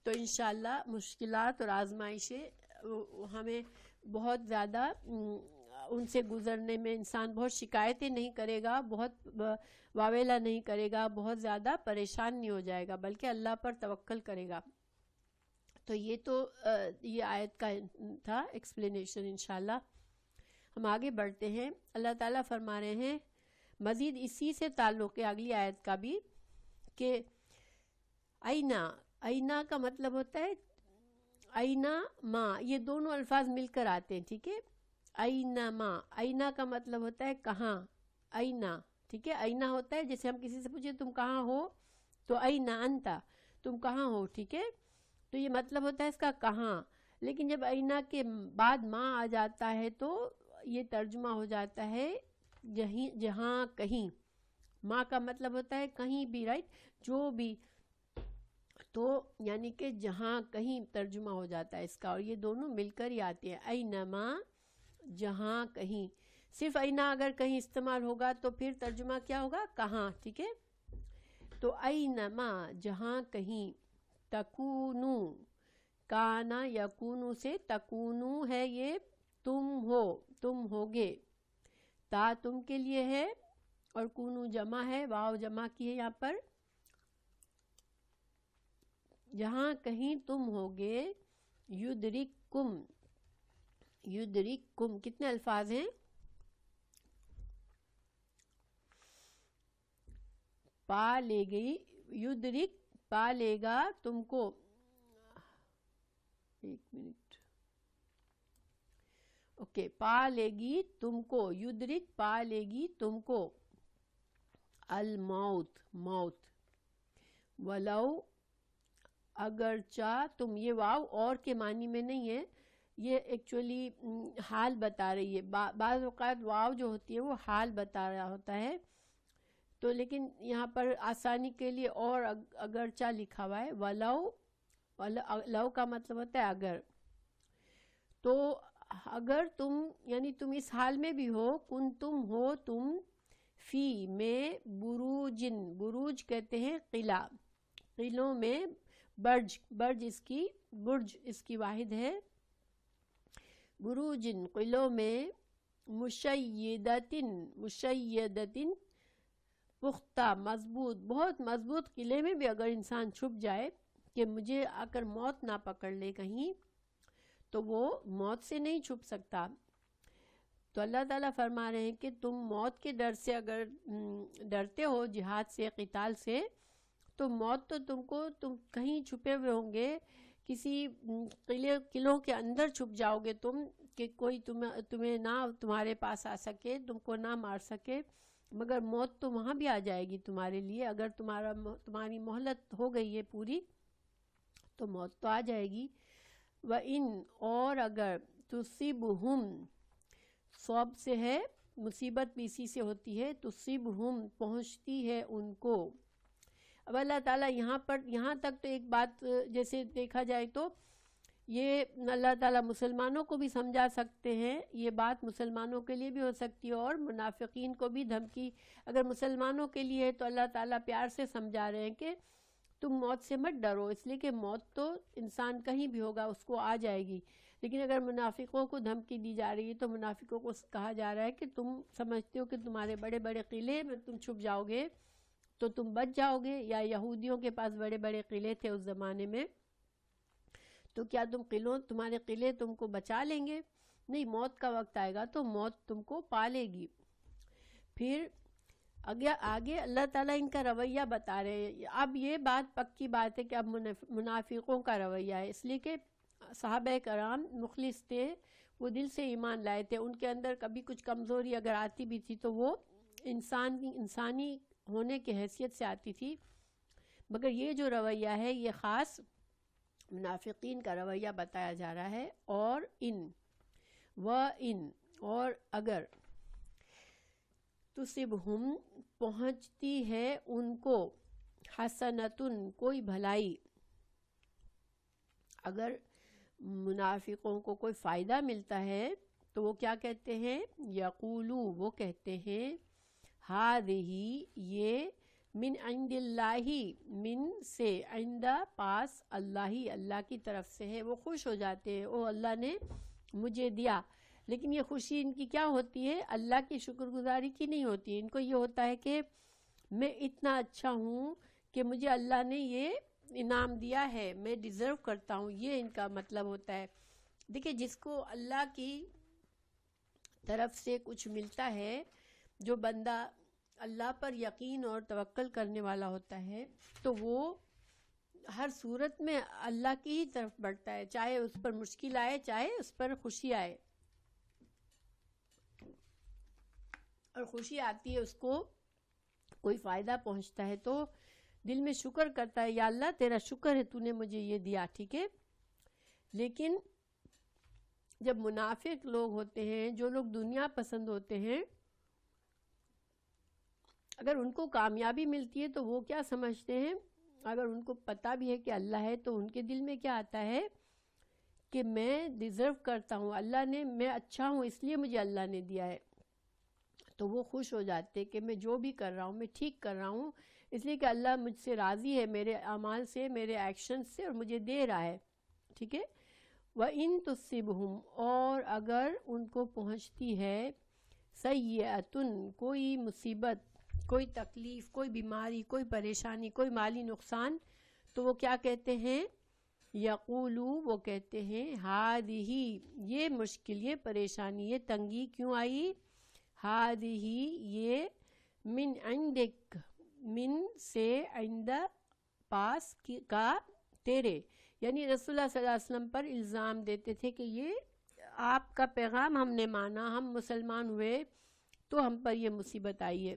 تو انشاءاللہ مشکلات اور آزمائشیں ہمیں بہت زیادہ ان سے گزرنے میں انسان بہت شکایتیں نہیں کرے گا، بہت واویلا نہیں کرے گا، بہت زیادہ پریشان نہیں ہو جائے گا، بلکہ اللہ پر توکل کرے گا۔ تو یہ آیت کا تھا ایکسپلینیشن۔ انشاءاللہ ہم آگے بڑھتے ہیں۔ اللہ تعالیٰ فرما رہے ہیں مزید اسی سے تعلق ہے اگلی آیت کا بھی، کہ اینا کا مطلب ہوتا ہے اینا ما، یہ دونوں الفاظ مل کر آتے ہیں، ٹھیک ہے۔ اینا ما، اینا کا مطلب ہوتا ہے کہاں، اینا، ٹھیک ہے۔ اینا ہوتا ہے جیسے ہم کسی سے پوچھیں تم کہاں ہو، تو اینا انتا، تم کہاں ہو، ٹھیک ہے۔ تو یہ مطلب ہوتا ہے اس کا کہاں، لیکن جب اینا کے بعد ما آ جاتا ہے تو یہ ترجمہ ہو جاتا ہے جہاں کہیں۔ ما کا مطلب ہوتا ہے کہیں بھی، رائٹ، جو بھی، تو یعنی کہ جہاں کہیں ترجمہ ہو جاتا ہے اس کا، اور یہ دونوں مل کر ہی آتے ہیں، اینما، جہاں کہیں۔ صرف اینا اگر کہیں استعمال ہوگا تو پھر ترجمہ کیا ہوگا، کہاں، ٹھیک ہے۔ تو اینما، جہاں کہیں، تکونو، کانا یکونو سے تکونو ہے، یہ تم ہو، تم ہوگے، تا تم کے لیے ہے، اور کونو جمع ہے، واو جمع کی ہے یہاں پر۔ جہاں کہیں تم ہوگے، یدرککم، یدرککم، کتنے الفاظ ہیں، پا لے گئی، یدرک، پا لے گا تم کو، ایک منٹ، اوکے، پا لے گی تم کو، یدرک، پا لے گی تم کو، الموت، موت، ولو، اگرچہ تم، یہ واو اور کے معنی میں نہیں ہے، یہ ایکچولی حال بتا رہی ہے۔ بعض اوقات واو جو ہوتی ہے وہ حال بتا رہا ہوتا ہے، تو لیکن یہاں پر آسانی کے لیے اور اگرچہ لکھا ہوا ہے، ولو، لو کا مطلب ہوتا ہے اگر، تو اگر تم، یعنی تم اس حال میں بھی ہو، کن تم ہو تم، فی میں، بروجن، بروج کہتے ہیں قلعہ، قلعوں میں، برج، برج اس کی، برج اس کی واحد ہے، بروجن، قلعوں میں، مشیدتن، مشیدتن، پختہ، مضبوط، بہت مضبوط قلعے میں بھی اگر انسان چھپ جائے کہ مجھے آ کر موت نہ پکڑ لے کہیں، تو وہ موت سے نہیں چھپ سکتا۔ تو اللہ تعالیٰ فرما رہے ہیں کہ تم موت کے ڈر سے اگر ڈرتے ہو، جہاد سے، قتال سے، تو موت تو تم کو، تم کہیں چھپے ہوئے ہوں گے، کسی قلعوں کے اندر چھپ جاؤ گے تم، کہ کوئی تمہیں نہ تمہارے پاس آ سکے، تم کو نہ مار سکے، مگر موت تو وہاں بھی آ جائے گی تمہارے لیے، اگر تمہاری مہلت ہو گئی ہے پوری تو موت تو آ جائے گی۔ وَإِنْ، اور اگر، تُصِبْهُمْ، صوب سے ہے، مصیبت بھی اسی سے ہوتی ہے، تُصِبْهُمْ، پہنچتی ہے ان کو۔ اب اللہ تعالیٰ یہاں پر، یہاں تک تو ایک بات جیسے دیکھا جائے تو یہ اللہ تعالیٰ مسلمانوں کو بھی سمجھا سکتے ہیں، یہ بات مسلمانوں کے لیے بھی ہو سکتی ہے، اور منافقین کو بھی دھمکی، اگر مسلمانوں کے لیے ہے تو اللہ تعالیٰ پیار سے سمجھا رہے ہیں کہ تم موت سے مت ڈرو، اس لیے کہ موت تو انسان کہیں بھی ہوگا اس کو آ جائے گی، لیکن اگر منافقوں کو دھمکی دی جا رہی ہے تو منافقوں کو کہا جا رہا ہے کہ تم سمجھتے ہو کہ تمہارے بڑے بڑے قلعے میں تم چھپ جاؤ گے تو تم بچ جاؤ گے، یا یہودیوں کے پاس بڑے بڑے قلعے تھے اس زمانے میں، تو کیا تمہارے قلعے تم کو بچا لیں گے؟ نہیں، موت کا وقت آئے گا تو موت تم کو پا لے گی۔ پھر آگے اللہ تعالیٰ ان کا رویہ بتا رہے ہیں۔ اب یہ بات پکی بات ہے کہ اب منافقوں کا رویہ ہے، اس لیے کہ صحابہ کرام مخلص تھے، وہ دل سے ایمان لائے تھے، ان کے اندر کبھی کچھ کمزوری اگر آتی بھی تھی تو وہ انسانی ہونے کی حیثیت سے آتی تھی، مگر یہ جو رویہ ہے یہ خاص منافقین کا رویہ بتایا جا رہا ہے۔ اور اور اگر، تصبہم، پہنچتی ہے ان کو، حسنتن، کوئی بھلائی، اگر منافقوں کو کوئی فائدہ ملتا ہے تو وہ کیا کہتے ہیں، یقولو، وہ کہتے ہیں، ہذہ، یہ، من عند اللہ، من سے، عند، پاس، اللہ، اللہ کی طرف سے ہے، وہ خوش ہو جاتے ہیں، او اللہ نے مجھے دیا، لیکن یہ خوشی ان کی کیا ہوتی ہے؟ اللہ کی شکر گزاری کی نہیں ہوتی ہے. ان کو یہ ہوتا ہے کہ میں اتنا اچھا ہوں کہ مجھے اللہ نے یہ انعام دیا ہے, میں ڈیزرو کرتا ہوں, یہ ان کا مطلب ہوتا ہے. دیکھیں جس کو اللہ کی طرف سے کچھ ملتا ہے, جو بندہ اللہ پر یقین اور توکل کرنے والا ہوتا ہے, تو وہ ہر صورت میں اللہ کی ہی طرف بڑھتا ہے, چاہے اس پر مشکل آئے چاہے اس پر خوشی آئے. اور خوشی آتی ہے, اس کو کوئی فائدہ پہنچتا ہے تو دل میں شکر کرتا ہے, یا اللہ تیرا شکر ہے تو نے مجھے یہ دیا, ٹھیک ہے. لیکن جب منافق لوگ ہوتے ہیں, جو لوگ دنیا پسند ہوتے ہیں, اگر ان کو کامیابی ملتی ہے تو وہ کیا سمجھتے ہیں, اگر ان کو پتہ بھی ہے کہ اللہ ہے تو ان کے دل میں کیا آتا ہے کہ میں ڈیزرو کرتا ہوں, اللہ نے, میں اچھا ہوں اس لیے مجھے اللہ نے دیا ہے. تو وہ خوش ہو جاتے کہ میں جو بھی کر رہا ہوں میں ٹھیک کر رہا ہوں, اس لیے کہ اللہ مجھ سے راضی ہے, میرے اعمال سے, میرے ایکشن سے, اور مجھے دے رہا ہے, ٹھیک ہے. وَإِن تُصِبْهُمْ, اور اگر ان کو پہنچتی ہے, سیئۃ, کوئی مصیبت, کوئی تکلیف, کوئی بیماری, کوئی پریشانی, کوئی مالی نقصان, تو وہ کیا کہتے ہیں؟ یقولو, وہ کہتے ہیں, ہادہی, یہ مشکل, یہ پریشانی, یہ تنگی کیوں آئی؟ ہادہی, یہ من عندک, من سے, عند پاس کا, تیرے. یعنی رسول اللہ صلی اللہ علیہ وسلم پر الزام دیتے تھے کہ یہ آپ کا پیغام ہم نے مانا, ہم مسلمان ہوئے تو ہم پر یہ مصیبت آئی ہے,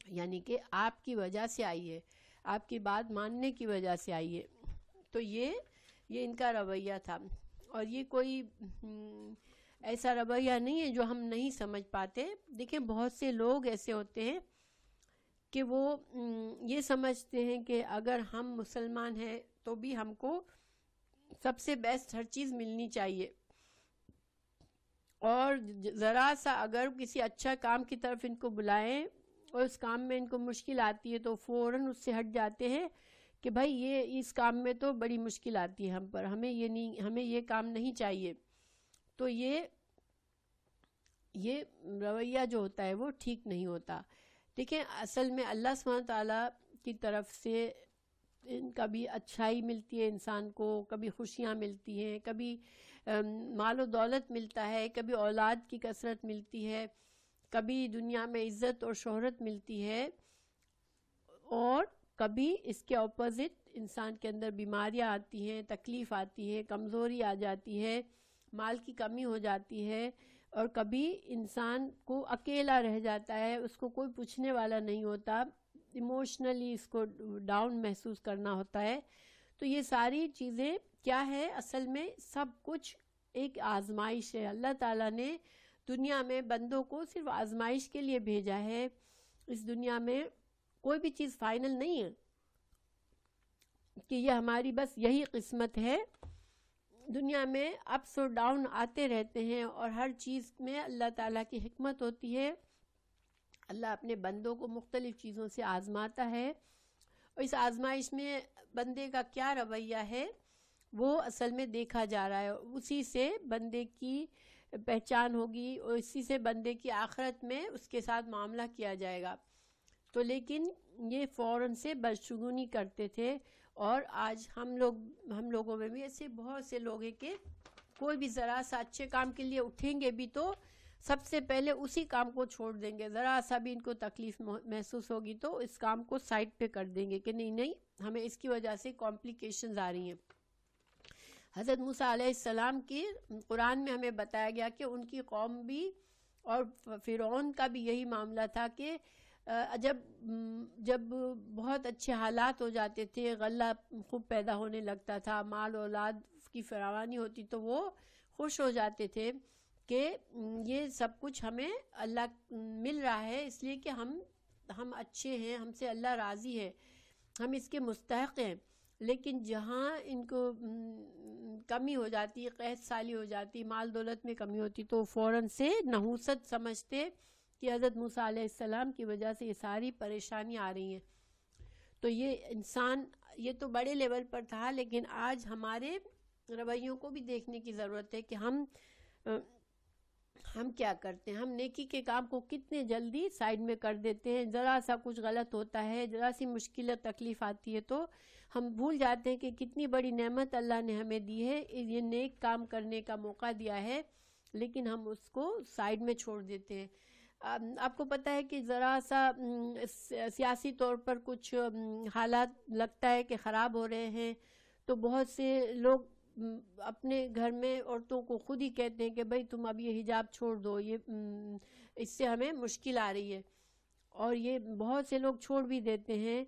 یعنی کہ آپ کی وجہ سے آئی ہے, آپ کی بات ماننے کی وجہ سے آئی ہے. تو یہ ان کا رویہ تھا, اور یہ کوئی ایسا رویہ نہیں ہے جو ہم نہیں سمجھ پاتے. دیکھیں بہت سے لوگ ایسے ہوتے ہیں کہ وہ یہ سمجھتے ہیں کہ اگر ہم مسلمان ہیں تو بھی ہم کو سب سے بیسٹ ہر چیز ملنی چاہیے, اور ذرا سا اگر کسی اچھا کام کی طرف ان کو بلائیں اور اس کام میں ان کو مشکل آتی ہے تو فوراً اس سے ہٹ جاتے ہیں کہ بھائی یہ اس کام میں تو بڑی مشکل آتی ہے ہم پر, ہمیں یہ کام نہیں چاہیے. تو یہ رویہ جو ہوتا ہے وہ ٹھیک نہیں ہوتا. دیکھیں اصل میں اللہ سبحانہ تعالیٰ کی طرف سے کبھی اچھائی ملتی ہے انسان کو, کبھی خوشیاں ملتی ہیں, کبھی مال و دولت ملتا ہے, کبھی اولاد کی کثرت ملتی ہے, کبھی دنیا میں عزت اور شہرت ملتی ہے, اور کبھی اس کے اپوزٹ انسان کے اندر بیماریاں آتی ہیں, تکلیف آتی ہے, کمزوری آ جاتی ہے, مال کی کمی ہو جاتی ہے, اور کبھی انسان کو اکیلا رہ جاتا ہے, اس کو کوئی پوچھنے والا نہیں ہوتا, ایموشنلی اس کو ڈاؤن محسوس کرنا ہوتا ہے. تو یہ ساری چیزیں کیا ہے, اصل میں سب کچھ ایک آزمائش ہے. اللہ تعالیٰ نے دنیا میں بندوں کو صرف آزمائش کے لیے بھیجا ہے. اس دنیا میں کوئی بھی چیز فائنل نہیں ہے کہ یہ ہماری بس یہی قسمت ہے. دنیا میں اپس اور ڈاؤن آتے رہتے ہیں, اور ہر چیز میں اللہ تعالیٰ کی حکمت ہوتی ہے. اللہ اپنے بندوں کو مختلف چیزوں سے آزماتا ہے, اور اس آزمائش میں بندے کا کیا رویہ ہے وہ اصل میں دیکھا جا رہا ہے. اسی سے بندے کی پہچان ہوگی, اور اسی سے بندے کی آخرت میں اس کے ساتھ معاملہ کیا جائے گا. تو لیکن یہ فوراً سے بدشگونی کرتے تھے, اور آج ہم لوگوں میں بھی ایسے بہت سے لوگ ہیں کہ کوئی بھی ذرا سا اچھے کام کے لیے اٹھیں گے بھی تو سب سے پہلے اسی کام کو چھوڑ دیں گے. ذرا سا بھی ان کو تکلیف محسوس ہوگی تو اس کام کو سائڈ پہ کر دیں گے کہ نہیں ہمیں اس کی وجہ سے کمپلیکیشنز آ رہی ہیں. حضرت موسیٰ علیہ السلام کی قرآن میں ہمیں بتایا گیا کہ ان کی قوم بھی اور فرعون کا بھی یہی معاملہ تھا کہ جب بہت اچھے حالات ہو جاتے تھے, غلہ خوب پیدا ہونے لگتا تھا, مال اولاد کی فراوانی ہوتی, تو وہ خوش ہو جاتے تھے کہ یہ سب کچھ ہمیں اللہ مل رہا ہے اس لیے کہ ہم اچھے ہیں, ہم سے اللہ راضی ہے, ہم اس کے مستحق ہیں. لیکن جہاں ان کو کمی ہو جاتی, قحط سالی ہو جاتی, مال دولت میں کمی ہوتی, تو فوراً سے نحوست سمجھتے کہ حضرت موسیٰ علیہ السلام کی وجہ سے یہ ساری پریشانیاں آ رہی ہیں. تو یہ انسان, یہ تو بڑے لیول پر تھا, لیکن آج ہمارے رویوں کو بھی دیکھنے کی ضرورت ہے کہ ہم ہم کیا کرتے ہیں, ہم نیکی کے کام کو کتنے جلدی سائیڈ میں کر دیتے ہیں. ذرا سا کچھ غلط ہوتا ہے, ذرا سی مشکل تکلیف آتی ہے تو ہم بھول جاتے ہیں کہ کتنی بڑی نعمت اللہ نے ہمیں دی ہے, یہ نیک کام کرنے کا موقع دیا ہے, لیکن ہم اس کو سائیڈ میں چھوڑ دیتے ہیں. آپ کو پتہ ہے کہ ذرا سا سیاسی طور پر کچھ حالات لگتا ہے کہ خراب ہو رہے ہیں تو بہت سے لوگ اپنے گھر میں عورتوں کو خود ہی کہتے ہیں کہ بھئی تم اب یہ حجاب چھوڑ دو, یہ اس سے ہمیں مشکل آ رہی ہے, اور یہ بہت سے لوگ چھوڑ بھی دیتے ہیں.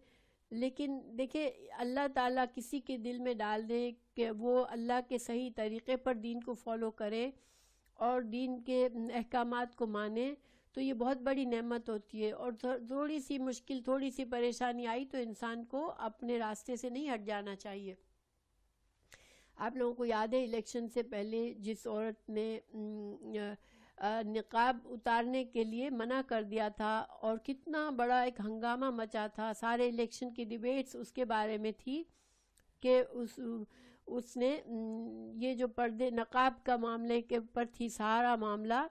لیکن دیکھیں اللہ تعالیٰ کسی کے دل میں ڈال دے کہ وہ اللہ کے صحیح طریقے پر دین کو فالو کرے اور دین کے احکامات کو مانے, تو یہ بہت بڑی نعمت ہوتی ہے. اور تھوڑی سی مشکل, تھوڑی سی پریشانی آئی تو انسان کو اپنے راستے سے نہیں ہٹ جانا چاہیے. آپ لوگوں کو یاد ہے الیکشن سے پہلے جس عورت نے نقاب اتارنے کے لیے منع کر دیا تھا اور کتنا بڑا ایک ہنگامہ مچا تھا, سارے الیکشن کی ڈیبیٹس اس کے بارے میں تھی کہ اس نے یہ جو پردے نقاب کا معاملے کے اوپر تھی سارا معاملہ,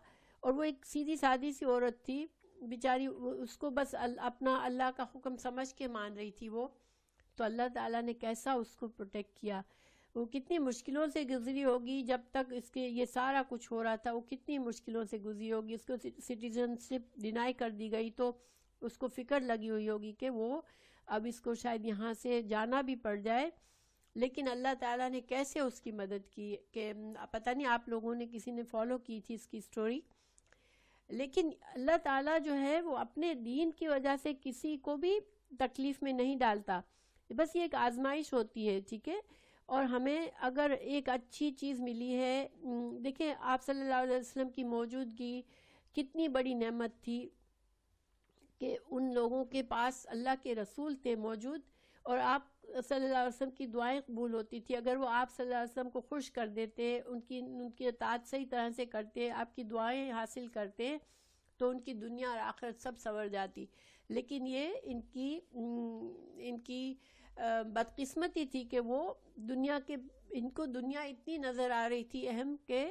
اور وہ ایک سیدھی سادی سی عورت تھی بیچاری, اس کو بس اپنا اللہ کا حکم سمجھ کے مان رہی تھی وہ, تو اللہ تعالیٰ نے کیسا اس کو پروٹیکٹ کیا. وہ کتنی مشکلوں سے گزری ہوگی جب تک اس کے یہ سارا کچھ ہو رہا تھا, وہ کتنی مشکلوں سے گزری ہوگی. اس کو سٹیزن شپ ڈینائی کر دی گئی تو اس کو فکر لگی ہوئی ہوگی کہ وہ اب اس کو شاید یہاں سے جانا بھی پڑ جائے, لیکن اللہ تعالیٰ نے کیسے اس کی مدد کی کہ پتہ نہیں آپ لوگوں نے کسی نے فالو کی تھی اس کی سٹوری. لیکن اللہ تعالیٰ جو ہے وہ اپنے دین کی وجہ سے کسی کو بھی تکلیف میں نہیں ڈالتا, بس یہ ایک آزمائش ہوتی ہے, ٹھیک ہے. اور ہمیں اگر ایک اچھی چیز ملی ہے, دیکھیں آپ صلی اللہ علیہ وسلم کی موجودگی کتنی بڑی نعمت تھی کہ ان لوگوں کے پاس اللہ کے رسول تھے موجود, اور آپ صلی اللہ علیہ وسلم کی دعائیں قبول ہوتی تھی. اگر وہ آپ صلی اللہ علیہ وسلم کو خوش کر دیتے, ان کی اطاعت صحیح طرح سے کرتے, آپ کی دعائیں حاصل کرتے, تو ان کی دنیا اور آخرت سب سنور جاتی. لیکن یہ ان کی بدقسمتی تھی کہ وہ دنیا کے, ان کو دنیا اتنی نظر آ رہی تھی اہم کہ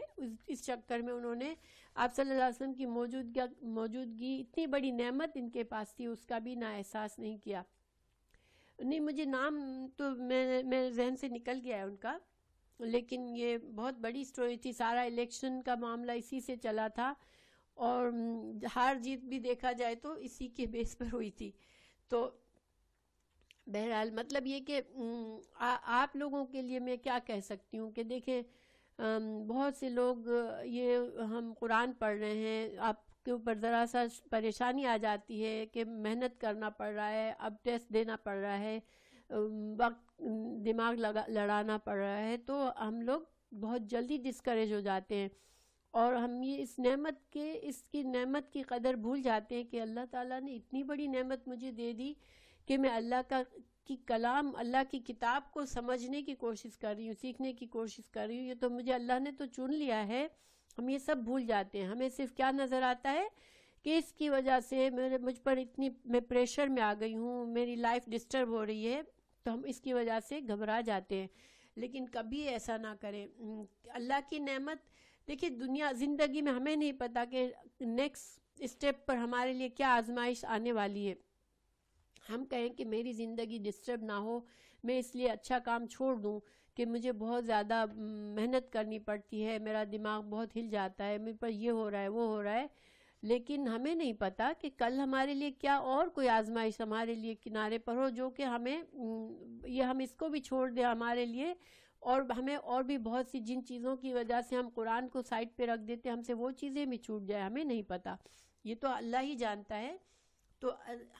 اس چکر میں انہوں نے آپ صلی اللہ علیہ وسلم کی موجودگی اتنی بڑی نعمت ان کے پاس تھی اس کا بھی نا احساس نہیں کیا. نہیں مجھے نام تو میں ذہن سے نکل گیا ہے ان کا, لیکن یہ بہت بڑی سٹوری تھی. سارا الیکشن کا معاملہ اسی سے چلا تھا, اور ہار جیت بھی دیکھا جائے تو اسی کے بیس پر ہوئی تھی. تو بہرحال مطلب یہ کہ آپ لوگوں کے لیے میں کیا کہہ سکتی ہوں کہ دیکھیں بہت سے لوگ, یہ ہم قرآن پڑھ رہے ہیں, آپ کے اوپر ذرا سا پریشانی آ جاتی ہے کہ محنت کرنا پڑ رہا ہے, اب ٹیسٹ دینا پڑ رہا ہے, وقت دماغ لڑانا پڑ رہا ہے, تو ہم لوگ بہت جلدی ڈسکریج ہو جاتے ہیں, اور ہم یہ اس کی نعمت کی قدر بھول جاتے ہیں کہ اللہ تعالیٰ نے اتنی بڑی نعمت مجھے دے دی کہ میں اللہ کی کلام, اللہ کی کتاب کو سمجھنے کی کوشش کر رہی ہوں, سیکھنے کی کوشش کر رہی ہوں. یہ تو مجھے اللہ نے تو چن لیا ہے. ہم یہ سب بھول جاتے ہیں. ہمیں صرف کیا نظر آتا ہے کہ اس کی وجہ سے مجھ پر میں پریشر میں آ گئی ہوں, میری لائف ڈسٹرب ہو رہی ہے, تو ہم اس کی وجہ سے گھبرا جاتے ہیں. لیکن کبھی ایسا نہ کریں. اللہ کی نعمت دیکھیں, زندگی میں ہمیں نہیں پتا کہ نیکسٹ اسٹیپ پر ہمارے لیے کیا آزمائش آنے والی ہے. ہم کہیں کہ میری زندگی ڈسٹرب نہ ہو, میں اس لیے اچھا کام چھوڑ دوں کہ مجھے بہت زیادہ محنت کرنی پڑتی ہے, میرا دماغ بہت ہل جاتا ہے, میرے پر یہ ہو رہا ہے وہ ہو رہا ہے. لیکن ہمیں نہیں پتا کہ کل ہمارے لیے کیا اور کوئی آزمائش ہمارے لیے کنارے پر ہو, جو کہ ہم اس کو بھی چھوڑ دیں ہمارے لیے, اور ہمیں اور بھی بہت سی جن چیزوں کی وجہ سے ہم قرآن کو سائڈ پہ رکھ دیتے, ہم سے وہ چیزیں بھی چھوٹ جائے, ہمیں نہیں پتا. یہ تو اللہ ہی جانتا ہے. تو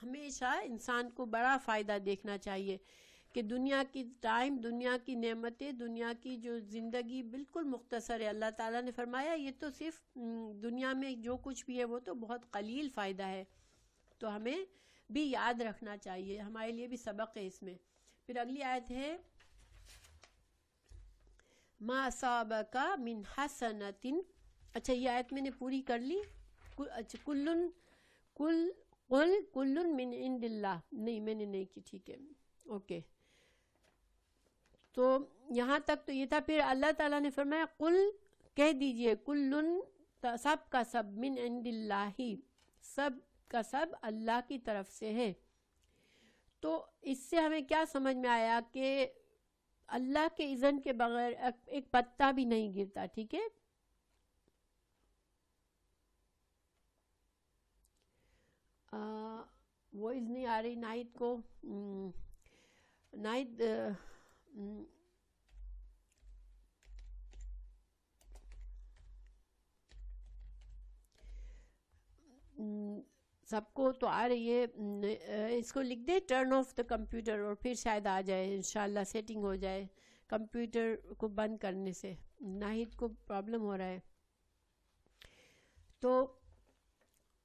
ہمیشہ انسان کو بڑا فائدہ دیکھنا چاہیے کہ دنیا کی ٹائم, دنیا کی نعمتیں, دنیا کی جو زندگی بالکل مختصر ہے. اللہ تعالیٰ نے فرمایا یہ تو صرف دنیا میں جو کچھ بھی ہے وہ تو بہت قلیل فائدہ ہے. تو ہمیں بھی یاد رکھنا چاہیے, ہمارے لیے بھی سبق ہے اس میں. پھر اگلی آیت ہے ما اصابک من حسنۃ. اچھا یہ آیت میں نے پوری کر لی. اچھا کل من عند اللہ, نہیں میں نے نہیں کی, ٹھیک ہے اوکے. تو یہاں تک تو یہ تھا. پھر اللہ تعالیٰ نے فرمایا قل, کہہ دیجئے, کل سب کا سب من عند اللہ، سب کا سب اللہ کی طرف سے ہے. تو اس سے ہمیں کیا سمجھ میں آیا کہ اللہ کے اذن کے بغیر ایک پتا بھی نہیں گرتا. ٹھیک ہے. وائس نہیں آ رہی ناہید کو. ناہید سب کو تو آ رہی ہے. اس کو لکھ دے ٹرن آف دا کمپیوٹر اور پھر شاید آ جائے انشاءاللہ، سیٹنگ ہو جائے کمپیوٹر کو بند کرنے سے. ناہید کو پرابلم ہو رہا ہے. تو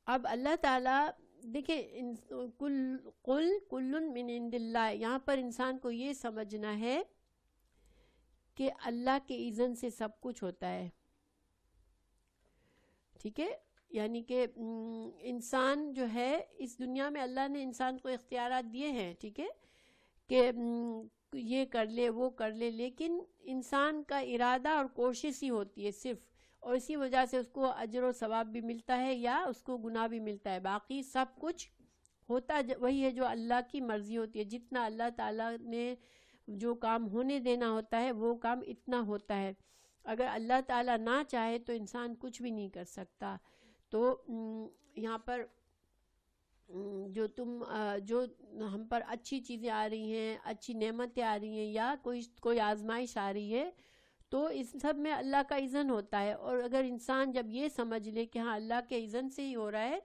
اب اللہ تعالیٰ دیکھیں کل من عند اللہ، یہاں پر انسان کو یہ سمجھنا ہے کہ اللہ کے اذن سے سب کچھ ہوتا ہے. ٹھیک ہے. یعنی کہ انسان جو ہے اس دنیا میں اللہ نے انسان کو اختیارات دیے ہیں. ٹھیک ہے، کہ یہ کر لے وہ کر لے، لیکن انسان کا ارادہ اور کوشش ہی ہوتی ہے صرف، اور اسی وجہ سے اس کو اجر و ثواب بھی ملتا ہے یا اس کو گناہ بھی ملتا ہے. باقی سب کچھ ہوتا وہی ہے جو اللہ کی مرضی ہوتی ہے. جتنا اللہ تعالیٰ نے جو کام ہونے دینا ہوتا ہے وہ کام اتنا ہوتا ہے. اگر اللہ تعالیٰ نہ چاہے تو انسان کچھ بھی نہیں کر سکتا. تو یہاں پر جو ہم پر اچھی چیزیں آ رہی ہیں، اچھی نعمتیں آ رہی ہیں، یا کوئی آزمائش آ رہی ہے، تو اس سب میں اللہ کا اذن ہوتا ہے. اور اگر انسان جب یہ سمجھ لے کہ ہاں اللہ کے اذن سے ہی ہو رہا ہے،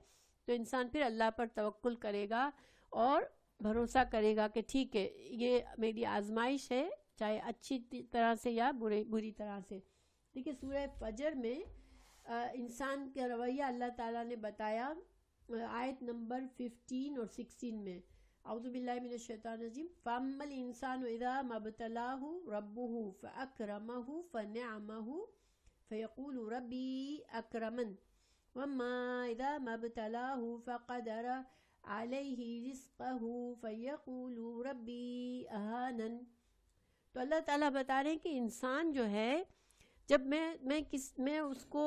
تو انسان پھر اللہ پر توکل کرے گا اور بھروسہ کرے گا کہ ٹھیک ہے یہ میری آزمائش ہے، چاہے اچھی طرح سے یا بری طرح سے. دیکھیے سورہ فجر میں انسان کا رویہ اللہ تعالیٰ نے بتایا آیت نمبر 15 اور 16 میں. اعوذ باللہ من الشیطان الرجیم. فَأَمَّا الْإِنسَانُ إِذَا مَا ابْتَلَاهُ رَبُّهُ فَأَكْرَمَهُ فَنَعَمَهُ فَيَقُولُ رَبِّي أَكْرَمَنِ وَأَمَّا إِذَا مَا ابْتَلَاهُ فَقَدَرَ عَلَيْهِ رِزْقَهُ فَيَقُولُ رَبِّي أَهَانَنِ. تو اللہ تعالیٰ بتا رہے ہیں کہ انسان جو ہے، جب میں اس کو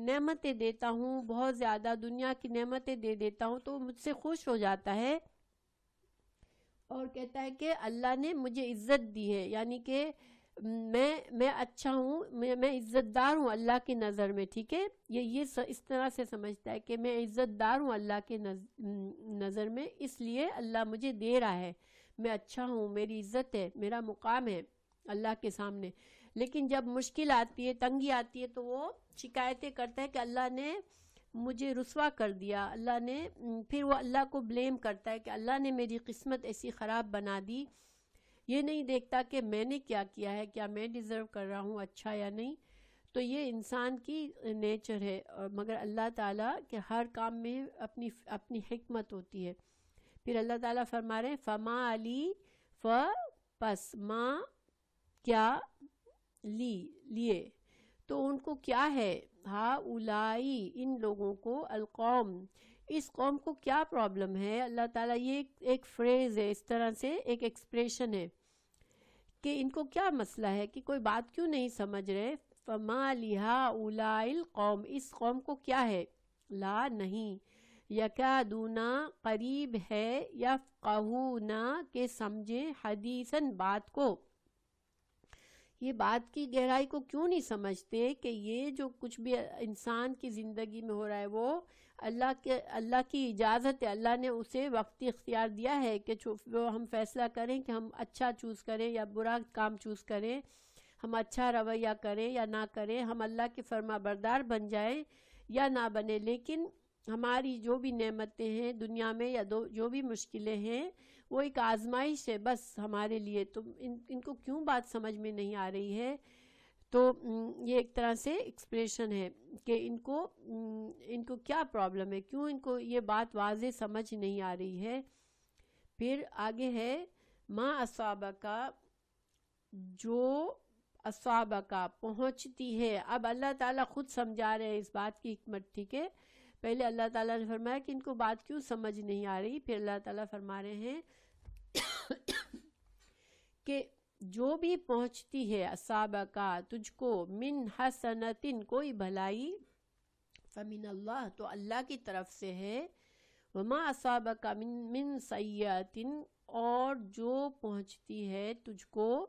نعمتیں دیتا ہوں، بہت زیادہ دنیا کی نعمتیں دے دیتا ہوں، تو مجھ سے خوش ہو جاتا ہے اور کہتا ہے کہ اللہ نے مجھے عزت دی ہے. یعنی کہ میں اچھا ہوں، میں عزت دار ہوں اللہ کی نظر میں. ٹھیک ہے، یہ اس طرح سے سمجھتا ہے کہ میں عزت دار ہوں اللہ کے نظر میں، اس لیے اللہ مجھے دے رہا ہے، میں اچھا ہوں، میری عزت ہے، میرا مقام ہے اللہ کے سامنے. لیکن جب مشکل آتی ہے، تنگی آتی ہے، تو وہ شکایتیں کرتا ہے کہ اللہ نے مجھے رسوا کر دیا. اللہ نے پھر وہ اللہ کو بلیم کرتا ہے کہ اللہ نے میری قسمت ایسی خراب بنا دی. یہ نہیں دیکھتا کہ میں نے کیا کیا ہے، کیا میں ڈیزرو کر رہا ہوں اچھا یا نہیں. تو یہ انسان کی نیچر ہے. اور مگر اللہ تعالیٰ کے ہر کام میں اپنی حکمت ہوتی ہے. پھر اللہ تعالیٰ فرما رہے ہیں فما علی پس ماں کیا لیے، تو ان کو کیا ہے، ہا اولائی ان لوگوں کو، القوم اس قوم کو کیا پرابلم ہے. اللہ تعالیٰ یہ ایک فریز ہے، اس طرح سے ایک ایکسپریشن ہے کہ ان کو کیا مسئلہ ہے، کہ کوئی بات کیوں نہیں سمجھ رہے. فما لہا اولائی القوم، اس قوم کو کیا ہے، لا نہیں، یکادونا قریب ہے، یفقہونا کہ سمجھیں، حدیثاً بات کو. یہ بات کی گہرائی کو کیوں نہیں سمجھتے کہ یہ جو کچھ بھی انسان کی زندگی میں ہو رہا ہے وہ اللہ کی اجازت ہے. اللہ نے اسے وقتی اختیار دیا ہے کہ وہ ہم فیصلہ کریں کہ ہم اچھا چوز کریں یا برا کام چوز کریں، ہم اچھا رویہ کریں یا نہ کریں، ہم اللہ کے فرما بردار بن جائیں یا نہ بنے. لیکن ہماری جو بھی نعمتیں ہیں دنیا میں یا جو بھی مشکلیں ہیں وہ ایک آزمائش ہے بس ہمارے لیے. تو ان کو کیوں بات سمجھ میں نہیں آ رہی ہے. تو یہ ایک طرح سے ایکسپریشن ہے کہ ان کو کیا پرابلم ہے، کیوں ان کو یہ بات واضح سمجھ نہیں آ رہی ہے. پھر آگے ہے ما اصابکا، جو اصابکا پہنچتی ہے. اب اللہ تعالیٰ خود سمجھا رہے ہیں اس بات کی حکمت. ٹھیک ہے، پہلے اللہ تعالیٰ نے فرمایا کہ ان کو بات کیوں سمجھ نہیں آ رہی. پھر اللہ تعالیٰ فرما رہے ہیں کہ جو بھی پہنچتی ہے اصابہ کا تجھ کو، من حسنتن کوئی بھلائی، فمن اللہ، تو اللہ کی طرف سے ہے، وما اصابک من سیئۃ، اور جو پہنچتی ہے تجھ کو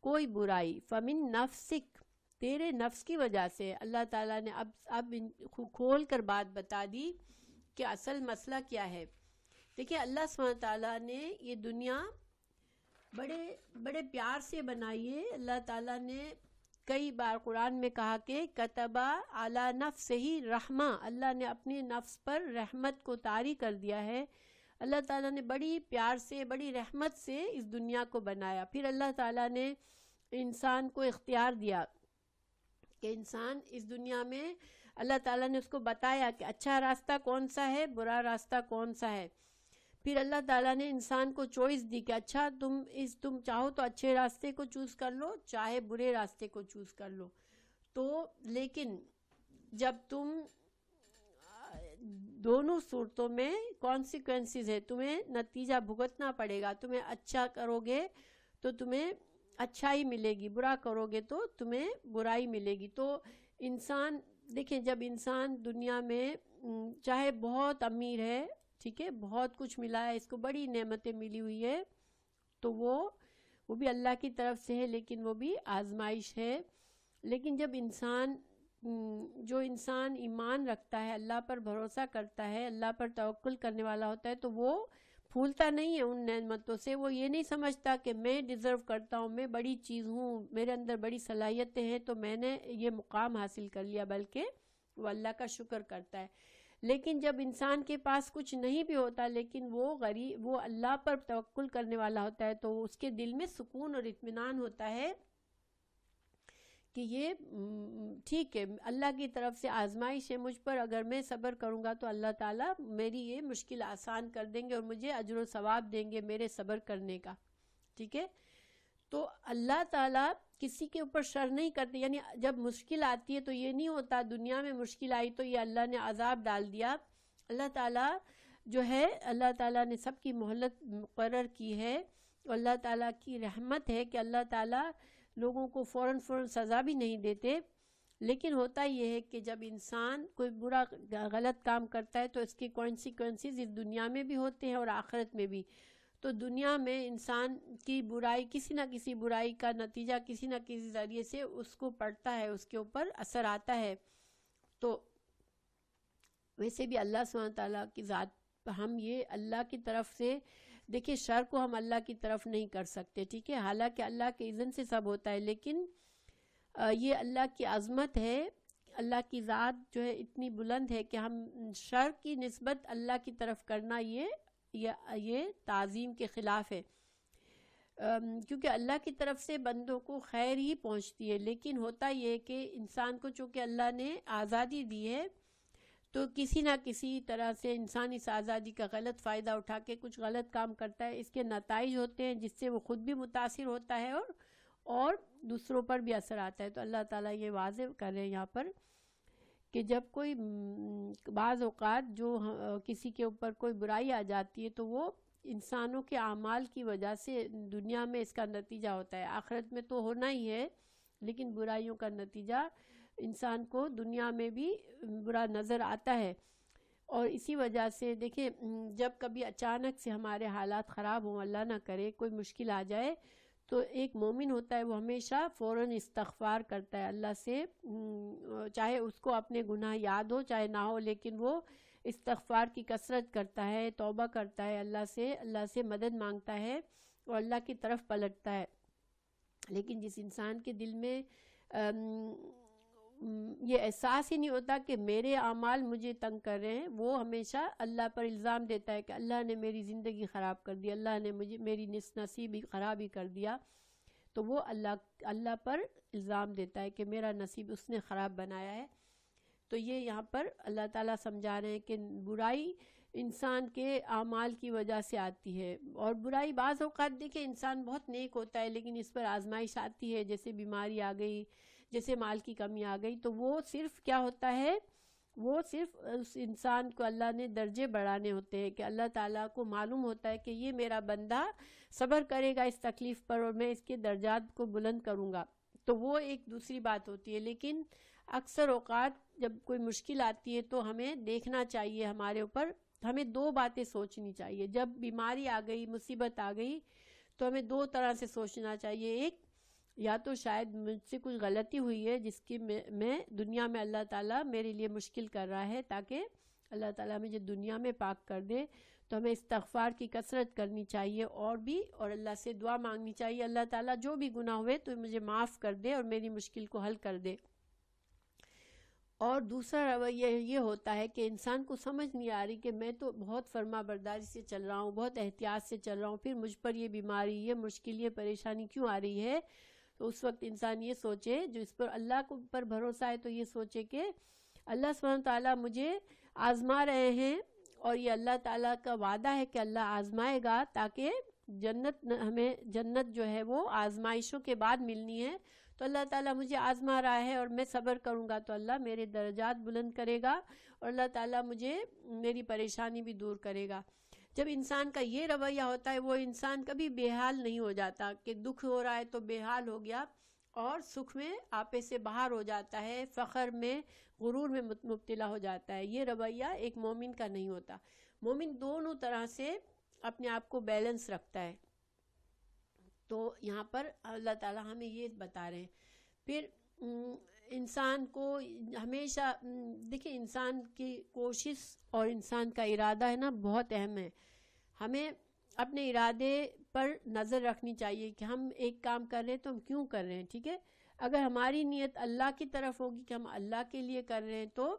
کوئی برائی، فمن نفسک، تیرے نفس کی وجہ سے۔ اللہ تعالیٰ نے اب کھول کر بات بتا دی کہ اصل مسئلہ کیا ہے۔ دیکھیں اللہ سبحانہ تعالیٰ نے یہ دنیا بڑے بڑے پیار سے بنائی ہے۔ اللہ تعالیٰ نے کئی بار قرآن میں کہا کہ کتبہ علی نفسہ رحمہ، اللہ نے اپنے نفس پر رحمت کو طاری کر دیا ہے۔ اللہ تعالیٰ نے بڑی پیار سے، بڑی رحمت سے اس دنیا کو بنایا۔ پھر اللہ تعالیٰ نے انسان کو اختیار دیا کہ انسان اس دنیا میں، اللہ تعالیٰ نے اس کو بتایا کہ اچھا راستہ کون سا ہے، برا راستہ کون سا ہے۔ پھر اللہ تعالیٰ نے انسان کو چوائس دی کہ اچھا تم چاہو تو اچھے راستے کو چوز کر لو، چاہے برے راستے کو چوز کر لو۔ تو لیکن جب تم دونوں صورتوں میں کانسیکوینسز ہے، تمہیں نتیجہ بھگتنا پڑے گا۔ تمہیں اچھا کرو گے تو تمہیں اچھائی ملے گی، برا کرو گے تو تمہیں برائی ملے گی۔ تو انسان دیکھیں، جب انسان دنیا میں چاہے بہت امیر ہے، ٹھیک ہے، بہت کچھ ملا ہے، اس کو بڑی نعمتیں ملی ہوئی ہے، تو وہ بھی اللہ کی طرف سے ہے، لیکن وہ بھی آزمائش ہے۔ لیکن جب جو انسان ایمان رکھتا ہے، اللہ پر بھروسہ کرتا ہے، اللہ پر توکل کرنے والا ہوتا ہے، تو وہ پھولتا نہیں ہے ان نعمتوں سے۔ وہ یہ نہیں سمجھتا کہ میں ڈیزرو کرتا ہوں، میں بڑی چیز ہوں، میرے اندر بڑی صلاحیتیں ہیں تو میں نے یہ مقام حاصل کر لیا، بلکہ وہ اللہ کا شکر کرتا ہے۔ لیکن جب انسان کے پاس کچھ نہیں بھی ہوتا، لیکن وہ اللہ پر توکل کرنے والا ہوتا ہے، تو اس کے دل میں سکون اور اطمینان ہوتا ہے کہ یہ ٹھیک ہے، اللہ کی طرف سے آزمائش ہے مجھ پر، اگر میں صبر کروں گا تو اللہ تعالیٰ میری یہ مشکل آسان کر دیں گے اور مجھے اجر و ثواب دیں گے میرے صبر کرنے کا، ٹھیک ہے۔ تو اللہ تعالیٰ کسی کے اوپر شر نہیں کرتے، یعنی جب مشکل آتی ہے تو یہ نہیں ہوتا دنیا میں مشکل آئی تو یہ اللہ نے عذاب ڈال دیا۔ اللہ تعالیٰ جو ہے، اللہ تعالیٰ نے سب کی مہلت مقرر کی ہے، اور اللہ تعالیٰ کی رحمت ہے کہ اللہ تعالیٰ لوگوں کو فوراً سزا بھی نہیں دیتے۔ لیکن ہوتا یہ ہے کہ جب انسان کوئی برا غلط کام کرتا ہے تو اس کے کانسیکوینسز اس دنیا میں بھی ہوتے ہیں اور آخرت میں بھی۔ تو دنیا میں انسان کی برائی، کسی نہ کسی برائی کا نتیجہ کسی نہ کسی ذریعے سے اس کو پڑتا ہے، اس کے اوپر اثر آتا ہے۔ تو ویسے بھی اللہ سبحانہ تعالیٰ کی ذات، ہم یہ اللہ کی طرف سے دیکھیں، شر کو ہم اللہ کی طرف نہیں کر سکتے، ٹھیک ہے، حالانکہ اللہ کے اذن سے سب ہوتا ہے، لیکن یہ اللہ کی عظمت ہے، اللہ کی ذات جو ہے اتنی بلند ہے کہ ہم شر کی نسبت اللہ کی طرف کرنا یہ تعظیم کے خلاف ہے، کیونکہ اللہ کی طرف سے بندوں کو خیر ہی پہنچتی ہے۔ لیکن ہوتا یہ ہے کہ انسان کو چونکہ اللہ نے آزادی دی ہے، تو کسی نہ کسی طرح سے انسان اس آزادی کا غلط فائدہ اٹھا کے کچھ غلط کام کرتا ہے، اس کے نتائج ہوتے ہیں جس سے وہ خود بھی متاثر ہوتا ہے اور دوسروں پر بھی اثر آتا ہے۔ تو اللہ تعالیٰ یہ واضح کر رہے ہیں یہاں پر کہ جب کوئی بعض اوقات جو کسی کے اوپر کوئی برائی آ جاتی ہے تو وہ انسانوں کے اعمال کی وجہ سے دنیا میں اس کا نتیجہ ہوتا ہے، آخرت میں تو ہونا ہی ہے، لیکن برائیوں کا نتیجہ انسان کو دنیا میں بھی برا نظر آتا ہے۔ اور اسی وجہ سے دیکھیں، جب کبھی اچانک سے ہمارے حالات خراب ہوں، اللہ نہ کرے کوئی مشکل آ جائے، تو ایک مومن ہوتا ہے وہ ہمیشہ فوراً استغفار کرتا ہے اللہ سے، چاہے اس کو اپنے گناہ یاد ہو چاہے نہ ہو، لیکن وہ استغفار کی کثرت کرتا ہے، توبہ کرتا ہے، اللہ سے مدد مانگتا ہے اور اللہ کی طرف پلٹتا ہے۔ لیکن جس انسان کے دل میں یہ احساس ہی نہیں ہوتا کہ میرے اعمال مجھے تنگ کر رہے ہیں، وہ ہمیشہ اللہ پر الزام دیتا ہے کہ اللہ نے میری زندگی خراب کر دی، اللہ نے میری نصیب خراب ہی کر دیا، تو وہ اللہ پر الزام دیتا ہے کہ میرا نصیب اس نے خراب بنایا ہے۔ تو یہ یہاں پر اللہ تعالیٰ سمجھا رہے ہیں کہ برائی انسان کے اعمال کی وجہ سے آتی ہے، اور برائی بعض اوقات دیکھیں انسان بہت نیک ہوتا ہے لیکن اس پر آزمائش آتی ہے، جیسے بیماری آ گئی، جیسے مال کی کمی آ گئی، تو وہ صرف کیا ہوتا ہے، وہ صرف اس انسان کو اللہ نے درجے بڑھانے ہوتے ہیں کہ اللہ تعالیٰ کو معلوم ہوتا ہے کہ یہ میرا بندہ صبر کرے گا اس تکلیف پر اور میں اس کے درجات کو بلند کروں گا، تو وہ ایک دوسری بات ہوتی ہے۔ لیکن اکثر اوقات جب کوئی مشکل آتی ہے تو ہمیں دیکھنا چاہیے ہمارے اوپر، ہمیں دو باتیں سوچنی چاہیے. جب بیماری آ گئی، مصیبت آ گئی، تو ہمیں دو طرح سے سوچنا چاہیے. ایک، یا تو شاید مجھ سے کچھ غلطی ہوئی ہے جس کی میں دنیا میں اللہ تعالیٰ میرے لیے مشکل کر رہا ہے تاکہ اللہ تعالیٰ مجھے دنیا میں پاک کر دے. تو ہمیں استغفار کی کثرت کرنی چاہیے اور اللہ سے دعا مانگنی چاہیے، اللہ تعالیٰ جو بھی گناہ ہوئے تو مجھے معاف کر دے اور میری مشکل کو حل کر دے. اور دوسرا رویہ یہ ہوتا ہے کہ انسان کو سمجھ نہیں آ رہی کہ میں تو بہت فرما برداری سے چل رہا ہوں، بہت احتیاط سے چل رہا ہوں، پھر مجھ پر یہ بیماری، یہ مشکل، یہ پریشانی کیوں آ رہی ہے. تو اس وقت انسان یہ سوچے، جو اس پر اللہ کو پر بھروسہ ہے تو یہ سوچے کہ اللہ سبحانہ تعالیٰ مجھے آزما رہے ہیں، اور یہ اللہ تعالیٰ کا وعدہ ہے کہ اللہ آزمائے گا تاکہ ہمیں جنت جو ہے وہ آزمائشوں کے بعد ملنی ہے. تو اللہ تعالیٰ مجھے آزما رہا ہے اور میں صبر کروں گا تو اللہ میرے درجات بلند کرے گا اور اللہ تعالیٰ مجھے میری پریشانی بھی دور کرے گا. جب انسان کا یہ رویہ ہوتا ہے وہ انسان کبھی بے حال نہیں ہو جاتا کہ دکھ ہو رہا ہے تو بے حال ہو گیا، اور سکھ میں آپے سے باہر ہو جاتا ہے، فخر میں، غرور میں مبتلا ہو جاتا ہے. یہ رویہ ایک مومن کا نہیں ہوتا. مومن دونوں طرح سے اپنے آپ کو بیلنس رکھتا ہے. تو یہاں پر اللہ تعالیٰ ہمیں یہ بتا رہے ہیں. پھر انسان کو ہمیشہ دیکھیں، انسان کی کوشش اور انسان کا ارادہ ہے نا بہت اہم ہے. ہمیں اپنے ارادے پر نظر رکھنی چاہیے کہ ہم ایک کام کر رہے ہیں تو ہم کیوں کر رہے ہیں. ٹھیک ہے، اگر ہماری نیت اللہ کی طرف ہوگی کہ ہم اللہ کے لیے کر رہے ہیں، تو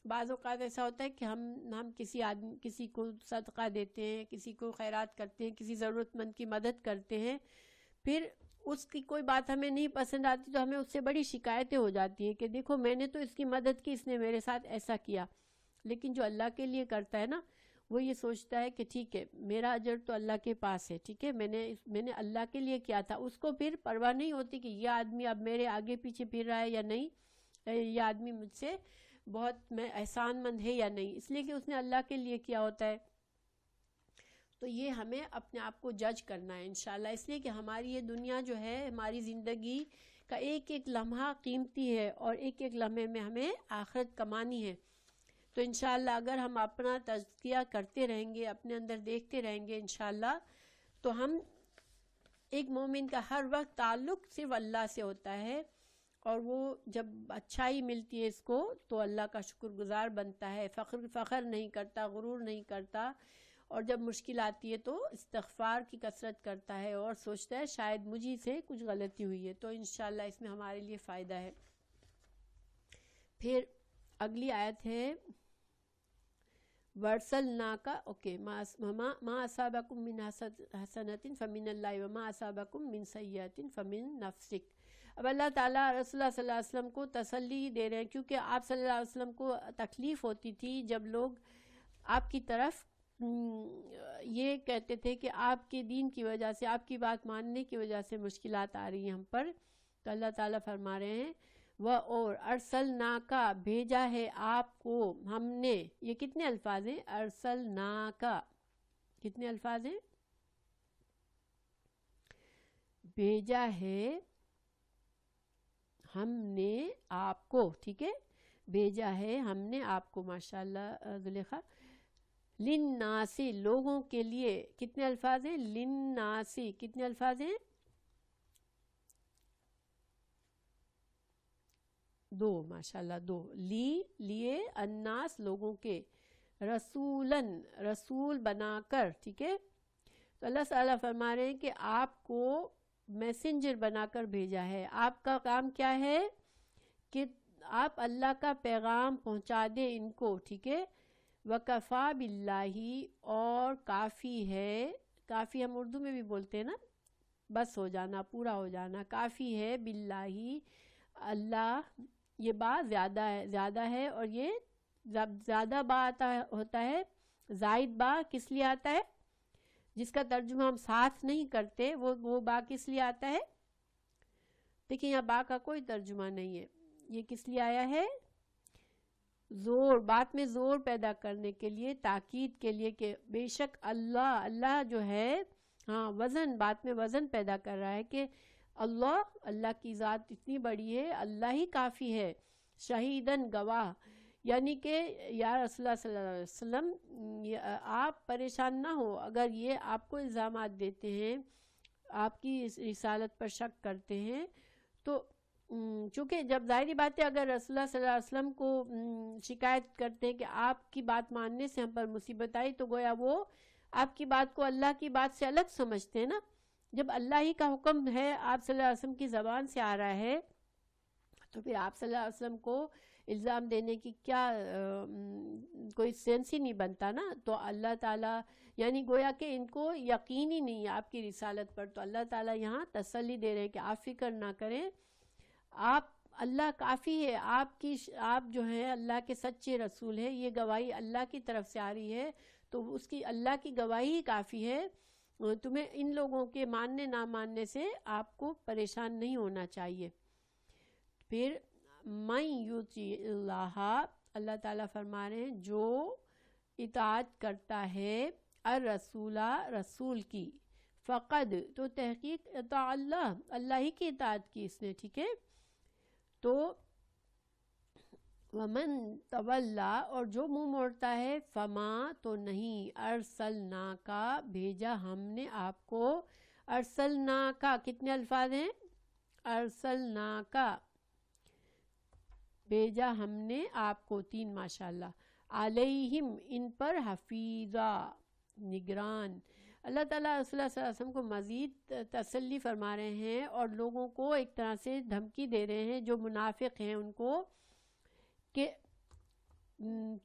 بعض اوقات ایسا ہوتا ہے کہ ہم کسی کو صدقہ دیتے ہیں، کسی کو خیرات کرتے ہیں، کسی ضرورت مند کی مدد کرتے ہیں، پھر اس کی کوئی بات ہمیں نہیں پسند آتی تو ہمیں اس سے بڑی شکایتیں ہو جاتی ہیں کہ دیکھو میں نے تو اس کی مدد کی، اس نے میرے ساتھ ایسا کیا. لیکن جو اللہ کے لیے کرتا ہے نا، وہ یہ سوچتا ہے کہ ٹھیک ہے میرا اجر تو اللہ کے پاس ہے، ٹھیک ہے میں نے اللہ کے لیے کیا تھا. اس کو پھر پرواہ نہیں ہوتی کہ یہ آدمی اب میرے آگے پیچھے پھر رہا ہے یا نہیں، یہ آدمی مجھ سے بہت میں احسان مند ہے یا نہیں، اس لیے کہ اس نے اللہ کے لیے کیا ہوتا ہے. تو یہ ہمیں اپنے آپ کو جج کرنا ہے انشاءاللہ، اس لیے کہ ہماری یہ دنیا جو ہے، ہماری زندگی کا ایک ایک لمحہ قیمتی ہے اور ایک ایک لمحے میں ہمیں آخرت کمانی ہے. تو انشاءاللہ اگر ہم اپنا تزکیہ کرتے رہیں گے، اپنے اندر دیکھتے رہیں گے انشاءاللہ، تو ہم ایک مومن کا ہر وقت تعلق صرف اللہ سے ہوتا ہے، اور وہ جب اچھائی ملتی ہے اس کو تو اللہ کا شکر گزار بنتا ہے، فخر نہیں کرتا، غرور نہیں کرتا، اور جب مشکل آتی ہے تو استغفار کی کثرت کرتا ہے اور سوچتا ہے شاید مجھے سے کچھ غلطی ہوئی ہے. تو انشاءاللہ اس میں ہمارے لیے فائدہ ہے. پھر اگلی آیت ہے وَرْسَلْنَاكَ اوکے ما اصابکم من حسنۃ فمن اللہ وما اصابکم من سیئۃ فمن نفسک. اب اللہ تعالیٰ رسول اللہ صلی اللہ علیہ وسلم کو تسلی دے رہے ہیں، کیونکہ آپ صلی اللہ علیہ وسلم کو تکلیف ہوتی تھی جب لوگ آپ کی طرف یہ کہتے تھے کہ آپ کے دین کی وجہ سے، آپ کی بات ماننے کی وجہ سے مشکلات آ رہی ہیں ہم پر. تو اللہ تعالیٰ فرما رہے ہیں اور ارسلناکا بھیجا ہے آپ کو ہم نے. یہ کتنے الفاظ ہیں؟ ارسلناکا کتنے الفاظ ہیں؟ بھیجا ہے ہم نے آپ کو، ٹھیک ہے، بھیجا ہے ہم نے آپ کو. ماشاءاللہ زلیخا. للناسی لوگوں کے لیے. کتنے الفاظ ہیں؟ للناسی کتنے الفاظ ہیں؟ دو. ماشاءاللہ دو. لیے الناس لوگوں کے، رسولن رسول بنا کر، ٹھیک ہے. تو اللہ تعالیٰ فرما رہے ہیں کہ آپ کو میسنجر بنا کر بھیجا ہے. آپ کا کام کیا ہے کہ آپ اللہ کا پیغام پہنچا دیں ان کو، ٹھیک ہے. وَكَفَى بِاللَّهِ اور کافی ہے. کافی ہم اردو میں بھی بولتے ہیں نا، بس ہو جانا، پورا ہو جانا. کافی ہے باللہ اللہ. یہ بات زیادہ ہے اور یہ زیادہ با ہوتا ہے. زائد با کس لیے آتا ہے؟ جس کا ترجمہ ہم ساتھ نہیں کرتے، وہ با کس لیے آتا ہے؟ دیکھیں یہاں با کا کوئی ترجمہ نہیں ہے. یہ کس لیے آیا ہے؟ زور، بات میں زور پیدا کرنے کے لیے، تاکید کے لیے کہ بے شک اللہ جو ہے، ہاں وزن، بات میں وزن پیدا کر رہا ہے کہ اللہ کی ذات اتنی بڑی ہے، اللہ ہی کافی ہے. شہیدن گواہ، یعنی کہ یا رسول اللہ صلی اللہ علیہ وسلم آپ پریشان نہ ہو اگر یہ آپ کو الزامات دیتے ہیں، آپ کی رسالت پر شک کرتے ہیں، تو چونکہ جب ظاہری بات ہے اگر رسول اللہ صلی اللہ علیہ وسلم کو شکایت کرتے ہیں کہ آپ کی بات ماننے سے ہم پر مصیبت آئی، تو گویا وہ آپ کی بات کو اللہ کی بات سے الگ سمجھتے ہیں نا. جب اللہ ہی کا حکم ہے آپ صلی اللہ علیہ وسلم کی زبان سے آ رہا ہے تو پھر آپ صلی اللہ علیہ وسلم کو الزام دینے کی کیا کوئی سینس ہی نہیں بنتا نا. تو اللہ تعالیٰ یعنی گویا کہ ان کو یقین ہی نہیں ہے آپ کی رسالت پر، تو اللہ تعالیٰ یہاں تسلی دے رہے ہیں کہ آپ فکر نہ کریں، آپ اللہ کافی ہے، آپ جو ہیں اللہ کے سچے رسول ہیں، یہ گواہی اللہ کی طرف سے آ رہی ہے تو اس کی اللہ کی گواہی ہی کافی ہے. تمہیں ان لوگوں کے ماننے نہ ماننے سے آپ کو پریشان نہیں ہونا چاہیے. پھر من یطیع اللہ، اللہ تعالیٰ فرما رہے ہیں جو اطاعت کرتا ہے الرسول، رسول کی، فقد، تو تحقیق اطاع اللہ، اللہ ہی کی اطاعت کی اس نے، ٹھیک ہے. تو ومن تولا، اور جو منہ موڑتا ہے، فما، تو نہیں، ارسلنا کا، بھیجا ہم نے آپ کو، ارسلنا کا کتنے الفاظ ہیں، ارسلنا کا، بھیجا ہم نے آپ کو، 3 ماشاءاللہ، علیہم، ان پر، حفیظا، نگران. اللہ تعالیٰ رسول اللہ صلی اللہ علیہ وسلم کو مزید تسلی فرما رہے ہیں اور لوگوں کو ایک طرح سے دھمکی دے رہے ہیں جو منافق ہیں ان کو، کہ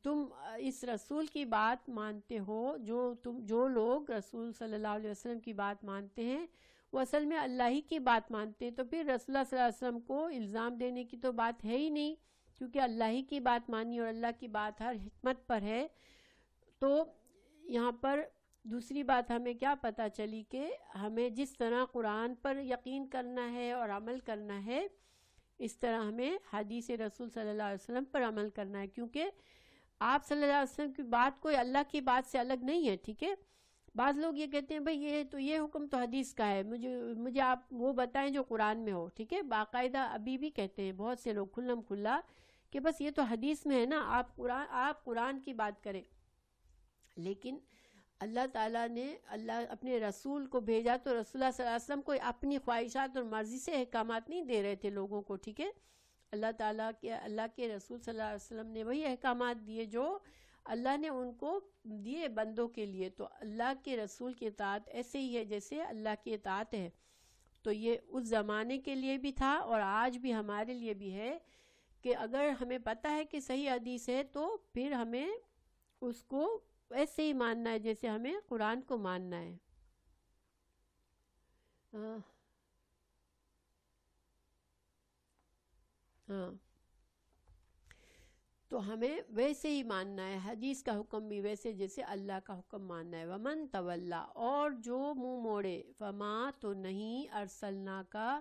تم اس رسول کی بات مانتے ہو، جو لوگ رسول صلی اللہ علیہ وسلم کی بات مانتے ہیں وہ اصل میں اللہ ہی کی بات مانتے ہیں. تو پھر رسول اللہ صلی اللہ علیہ وسلم کو الزام دینے کی تو بات ہے ہی نہیں، کیونکہ اللہ ہی کی بات مانی اور اللہ کی بات ہر حکمت پر ہے. تو یہاں پر دوسری بات ہمیں کیا پتہ چلی کہ ہمیں جس طرح قرآن پر یقین کرنا ہے اور عمل کرنا ہے، اس طرح ہمیں حدیث رسول صلی اللہ علیہ وسلم پر عمل کرنا ہے، کیونکہ آپ صلی اللہ علیہ وسلم کی بات کوئی اللہ کی بات سے الگ نہیں ہے، ٹھیک ہے. بعض لوگ یہ کہتے ہیں بھئی یہ حکم تو حدیث کا ہے، مجھے آپ وہ بتائیں جو قرآن میں ہو، ٹھیک ہے. باقاعدہ ابھی بھی کہتے ہیں بہت سے لوگ کھلم کھلا کہ بس یہ تو حدیث میں ہے نا، آپ قرآن کی بات کریں. لیکن اللہ تعالیٰ نے اپنے رسول کو بھیجا تو رسول اللہ صلی اللہ علیہ وسلم کو اپنی خواہشات اور مرضی سے احکامات نہیں دے رہے تھے لوگوں کو، ٹھیک ہے. اللہ کے رسول صلی اللہ علیہ وسلم نے وہی احکامات دیے جو اللہ نے ان کو دیے بندوں کے لیے. تو اللہ کے رسول کی اطاعت ایسے ہی ہے جیسے اللہ کی اطاعت ہے. تو یہ اس زمانے کے لیے بھی تھا اور آج بھی ہمارے لیے بھی ہے کہ اگر ہمیں پتہ ہے کہ صحیح حدیث ہے تو پھر ہمیں اس کو ایسے ہی ماننا ہے جیسے ہمیں قرآن کو ماننا ہے. ہاں تو ہمیں ویسے ہی ماننا ہے، حدیث کا حکم بھی ویسے جیسے اللہ کا حکم ماننا ہے. ومن تولا، اور جو منہ موڑے، فما، تو نہیں، ارسلنا کا،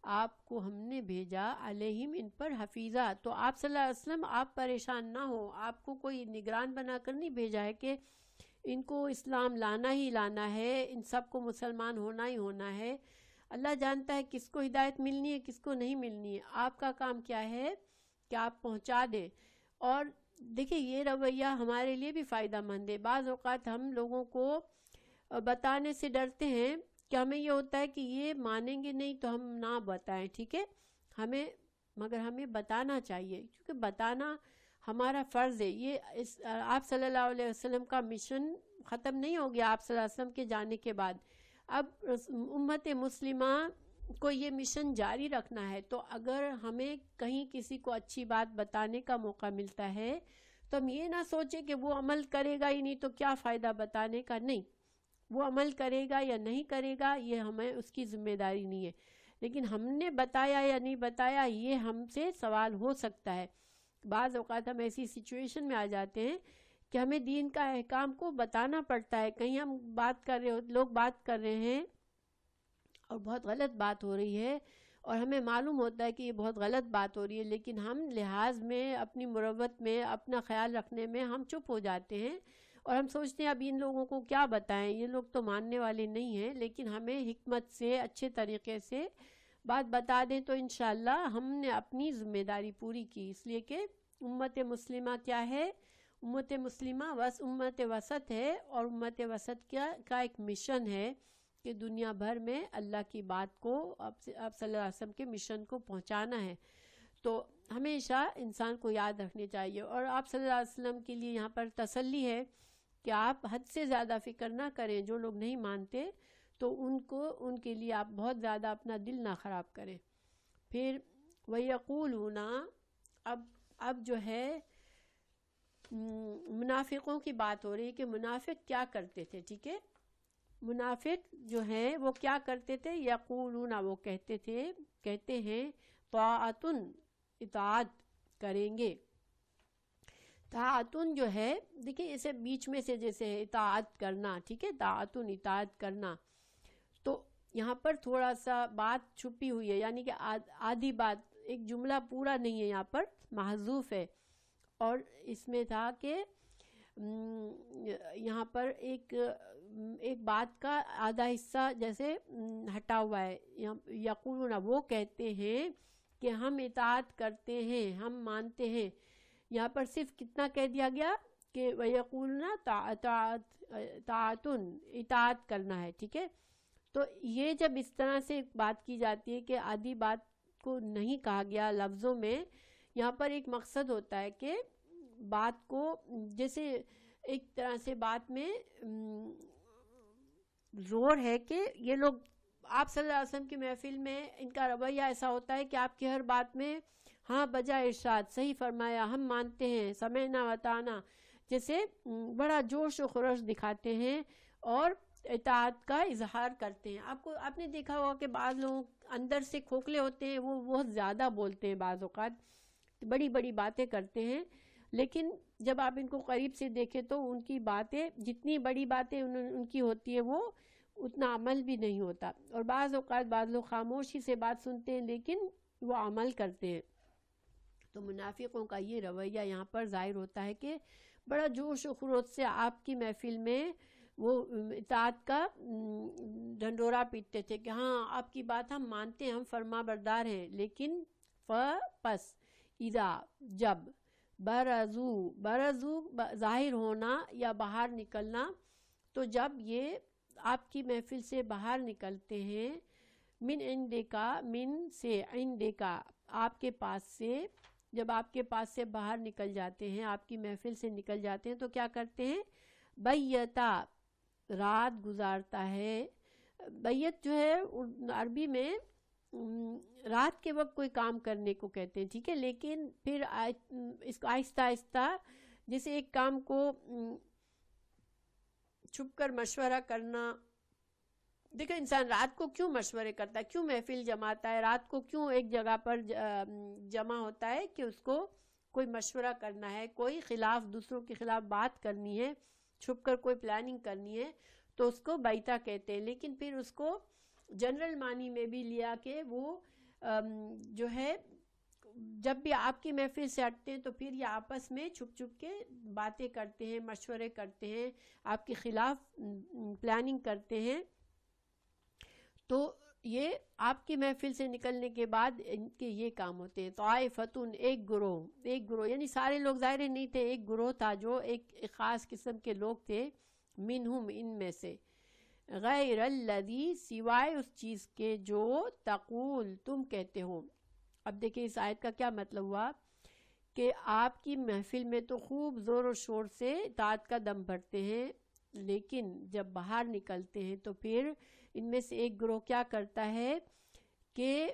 آپ کو ہم نے بھیجا، علیہم، ان پر، حفیظہ. تو آپ صلی اللہ علیہ وسلم آپ پریشان نہ ہو، آپ کو کوئی نگران بنا کر نہیں بھیجا ہے کہ ان کو اسلام لانا ہی لانا ہے، ان سب کو مسلمان ہونا ہی ہونا ہے. اللہ جانتا ہے کس کو ہدایت ملنی ہے کس کو نہیں ملنی ہے. آپ کا کام کیا ہے کہ آپ پہنچا دیں. اور دیکھیں یہ رویہ ہمارے لیے بھی فائدہ مند ہے. بعض اوقات ہم لوگوں کو بتانے سے ڈرتے ہیں کہ ہمیں یہ ہوتا ہے کہ یہ مانیں گے نہیں تو ہم نہ بتائیں، ٹھیک ہے. مگر ہمیں بتانا چاہیے کیونکہ بتانا ہمارا فرض ہے. یہ آپ صلی اللہ علیہ وسلم کا مشن ختم نہیں ہو گیا آپ صلی اللہ علیہ وسلم کے جانے کے بعد. اب امت مسلمہ کو یہ مشن جاری رکھنا ہے. تو اگر ہمیں کہیں کسی کو اچھی بات بتانے کا موقع ملتا ہے تو ہم یہ نہ سوچیں کہ وہ عمل کرے گا ہی نہیں تو کیا فائدہ بتانے کا. نہیں، وہ عمل کرے گا یا نہیں کرے گا یہ ہمیں اس کی ذمہ داری نہیں ہے، لیکن ہم نے بتایا یا نہیں بتایا یہ ہم سے سوال ہو سکتا ہے. بعض اوقات ہم ایسی سچویشن میں آ جاتے ہیں کہ ہمیں دین کا احکام کو بتانا پڑتا ہے. کہیں ہم لوگ بات کر رہے ہیں اور بہت غلط بات ہو رہی ہے اور ہمیں معلوم ہوتا ہے کہ یہ بہت غلط بات ہو رہی ہے، لیکن ہم لحاظ میں، اپنی مروت میں، اپنا خیال رکھنے میں ہم چپ ہو جاتے ہیں اور ہم سوچتے ہیں اب ان لوگوں کو کیا بتائیں، یہ لوگ تو ماننے والے نہیں ہیں. لیکن ہمیں حکمت سے، اچھے طریقے سے بات بتا دیں تو انشاءاللہ ہم نے اپنی ذمہ داری پوری کی، اس لیے کہ امت مسلمہ کیا ہے؟ امت مسلمہ امت وسط ہے، اور امت وسط کا ایک مشن ہے کہ دنیا بھر میں اللہ کی بات کو آپ صلی اللہ علیہ وسلم کے مشن کو پہنچانا ہے۔ تو ہمیشہ انسان کو یاد رکھنی چاہیے، اور آپ صلی اللہ علیہ وسلم کے لیے یہاں پر تسلی ہے کہ آپ حد سے زیادہ فکر نہ کریں، جو لوگ نہیں مانتے تو ان کے لیے آپ بہت زیادہ اپنا دل نہ خراب کریں۔ پھر وَيَقُولُونَ، اب جو ہے منافقوں کی بات ہو رہی ہے کہ منافق کیا کرتے تھے، ٹھیک ہے؟ منافق جو ہے وہ کیا کرتے تھے؟ یقولون، وہ کہتے ہیں طاعتن، اطاعت کریں گے۔ طاعتن جو ہے دیکھیں اسے بیچ میں سے جیسے ہے اطاعت کرنا، ٹھیک ہے؟ طاعتن اطاعت کرنا، تو یہاں پر تھوڑا سا بات چھپی ہوئی ہے، یعنی کہ آدھی بات، ایک جملہ پورا نہیں ہے، یہاں پر محذوف ہے، اور اس میں تھا کہ یہاں پر ایک بات کا آدھا حصہ جیسے ہٹا ہوا ہے۔ یقولون، وہ کہتے ہیں کہ ہم اطاعت کرتے ہیں، ہم مانتے ہیں۔ یہاں پر صرف کتنا کہہ دیا گیا کہ وَيَقُولُونَ طاعتن، اطاعت کرنا ہے، ٹھیک ہے؟ تو یہ جب اس طرح سے بات کی جاتی ہے کہ آدھی بات کو نہیں کہا گیا لفظوں میں، یہاں پر ایک مقصد ہوتا ہے کہ بات کو جیسے ایک طرح سے بات میں زور ہے کہ یہ لوگ آپ صلی اللہ علیہ وسلم کی محفل میں ان کا رویہ ایسا ہوتا ہے کہ آپ کی ہر بات میں ہاں بجا ارشاد، صحیح فرمایا، ہم مانتے ہیں، سمعنا وطاعنا، جیسے بڑا جوش و خروش دکھاتے ہیں اور اطاعت کا اظہار کرتے ہیں۔ آپ نے دیکھا ہوگا کہ بعض لوگ اندر سے کھوکھلے ہوتے ہیں، وہ بہت زیادہ بولتے ہیں، بعض اوقات بڑی بڑی باتیں کرتے ہیں، لیکن جب آپ ان کو قریب سے دیکھیں تو ان کی باتیں، جتنی بڑی باتیں ان کی ہوتی ہیں، وہ اتنا عمل بھی نہیں ہوتا، اور بعض اوقات بعض لوگ خاموشی سے بات سنتے ہیں لیکن وہ عمل کرتے ہیں۔ تو منافقوں کا یہ رویہ یہاں پر ظاہر ہوتا ہے کہ بڑا جوش و خروش سے آپ کی محفل میں وہ اطاعت کا ڈھنڈورا پیٹتے تھے کہ ہاں آپ کی بات ہم مانتے ہیں، ہم فرما بردار ہیں، لیکن پس اذا، جب برزو ظاہر ہونا یا باہر نکلنا، تو جب یہ آپ کی محفل سے باہر نکلتے ہیں، من سے عندکا، آپ کے پاس سے، جب آپ کے پاس سے باہر نکل جاتے ہیں، آپ کی محفل سے نکل جاتے ہیں، تو کیا کرتے ہیں؟ بیتا، رات گزارتا ہے۔ بیت جو ہے عربی میں رات کے وقت کوئی کام کرنے کو کہتے ہیں، ٹھیک ہے؟ لیکن پھر اس کو آہستہ آہستہ، جیسے ایک کام کو چھپ کر مشورہ کرنا، دیکھیں انسان رات کو کیوں مشورے کرتا ہے، کیوں محفل جماتا ہے، رات کو کیوں ایک جگہ پر جمع ہوتا ہے؟ کہ اس کو کوئی مشورہ کرنا ہے، کوئی دوسروں کے خلاف بات کرنی ہے، چھپ کر کوئی پلاننگ کرنی ہے، تو اس کو بیتا کہتے ہیں۔ لیکن پھر اس کو جنرل معنی میں بھی لیا کہ وہ جو ہے جب بھی آپ کی محفل سے ہٹتے ہیں تو پھر یہ آپس میں چھپ چھپ کے باتیں کرتے ہیں، مشورے کرتے ہیں، آپ کے خلاف پلاننگ کرتے ہیں۔ تو یہ آپ کی محفل سے نکلنے کے بعد ان کے یہ کام ہوتے ہیں۔ طائفتن، ایک گروہ یعنی سارے لوگ ظاہر نہیں تھے، ایک گروہ تھا جو ایک خاص قسم کے لوگ تھے، منہم، ان میں سے، غیر الذی، سوائے اس چیز کے جو تقول، تم کہتے ہو۔ اب دیکھیں اس آیت کا کیا مطلب ہوا کہ آپ کی محفل میں تو خوب زور و شور سے اطاعت کا دم بھرتے ہیں، لیکن جب باہر نکلتے ہیں تو پھر ان میں سے ایک گروہ کیا کرتا ہے کہ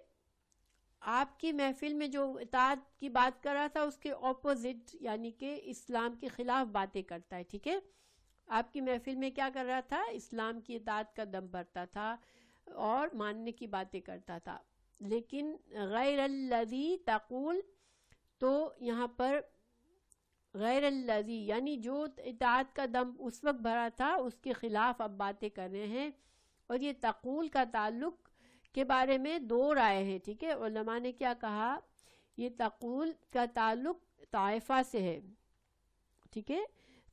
آپ کی محفل میں جو اطاعت کی بات کر رہا تھا اس کے اپوزٹ، یعنی کہ اسلام کے خلاف باتیں کرتا ہے، ٹھیک ہے؟ آپ کی محفل میں کیا کر رہا تھا؟ اسلام کی اطاعت کا دم بھرتا تھا اور ماننے کی باتیں کرتا تھا، لیکن غیر الذی تقول، تو یہاں پر غیر الذی یعنی جو اطاعت کا دم اس وقت بھرا تھا اس کے خلاف اب باتیں کر رہے ہیں۔ اور یہ تقول کا تعلق کے بارے میں دو رائے ہیں، ٹھیک ہے؟ علماء نے کیا کہا، یہ تقول کا تعلق طائفہ سے ہے، ٹھیک ہے؟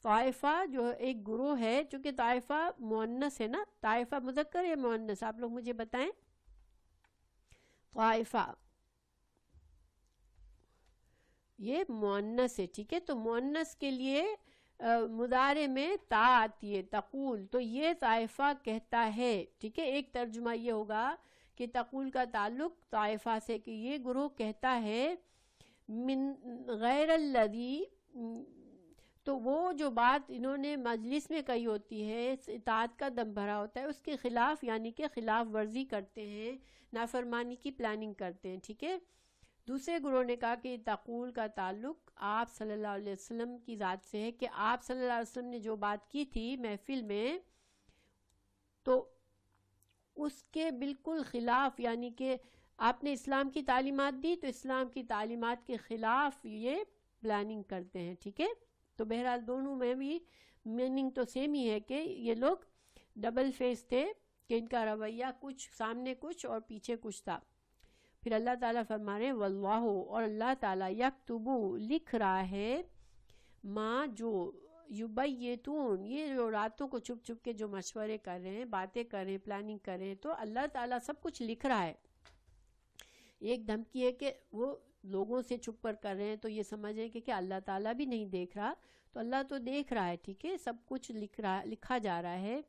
طائفہ جو ایک گروہ ہے، چونکہ طائفہ مؤنث ہے نا، طائفہ مذکر یا مؤنث، آپ لوگ مجھے بتائیں۔ طائفہ یہ مؤنث ہے، ٹھیک ہے، تو مؤنث کے لیے مضارع میں تا آتی ہے، تقول، تو یہ طائفہ کہتا ہے، ٹھیک ہے۔ ایک ترجمہ یہ ہوگا کہ تقول کا تعلق طائفہ سے، کہ یہ گروہ کہتا ہے، من غیر الذی، تو وہ جو بات انہوں نے مجلس میں کہی ہوتی ہے، اطاعت کا دم بھرا ہوتا ہے، اس کے خلاف، یعنی کہ خلاف ورزی کرتے ہیں، نافرمانی کی پلاننگ کرتے ہیں، ٹھیک ہے۔ دوسرے گروہ نے کہا کہ تقول کا تعلق آپ صلی اللہ علیہ وسلم کی ذات سے ہے، کہ آپ صلی اللہ علیہ وسلم نے جو بات کی تھی محفل میں، تو اس کے بالکل خلاف، یعنی کہ آپ نے اسلام کی تعلیمات دی تو اسلام کی تعلیمات کے خلاف یہ پلاننگ کرتے ہیں، ٹھیک ہے۔ تو بہرحال دونوں میں بھی میننگ تو سیم ہی ہے کہ یہ لوگ ڈبل فیس تھے، کہ ان کا رویہ کچھ سامنے کچھ اور پیچھے کچھ تھا۔ پھر اللہ تعالیٰ فرما رہے ہیں واللہ، اور اللہ تعالیٰ یکتبو لکھ رہا ہے، ما جو یبیتون، یہ جو راتوں کو چھپ چھپ کے جو مشورے کر رہے ہیں، باتیں کر رہے ہیں، پلاننگ کر رہے ہیں، تو اللہ تعالیٰ سب کچھ لکھ رہا ہے۔ ایک دھمکی ہے کہ وہ لوگوں سے چھپ کر رہے ہیں، تو یہ سمجھیں کہ اللہ تعالیٰ بھی نہیں دیکھ رہا، تو اللہ تو دیکھ رہا ہے، ٹھیک ہے، سب کچھ لکھا جا رہا ہے۔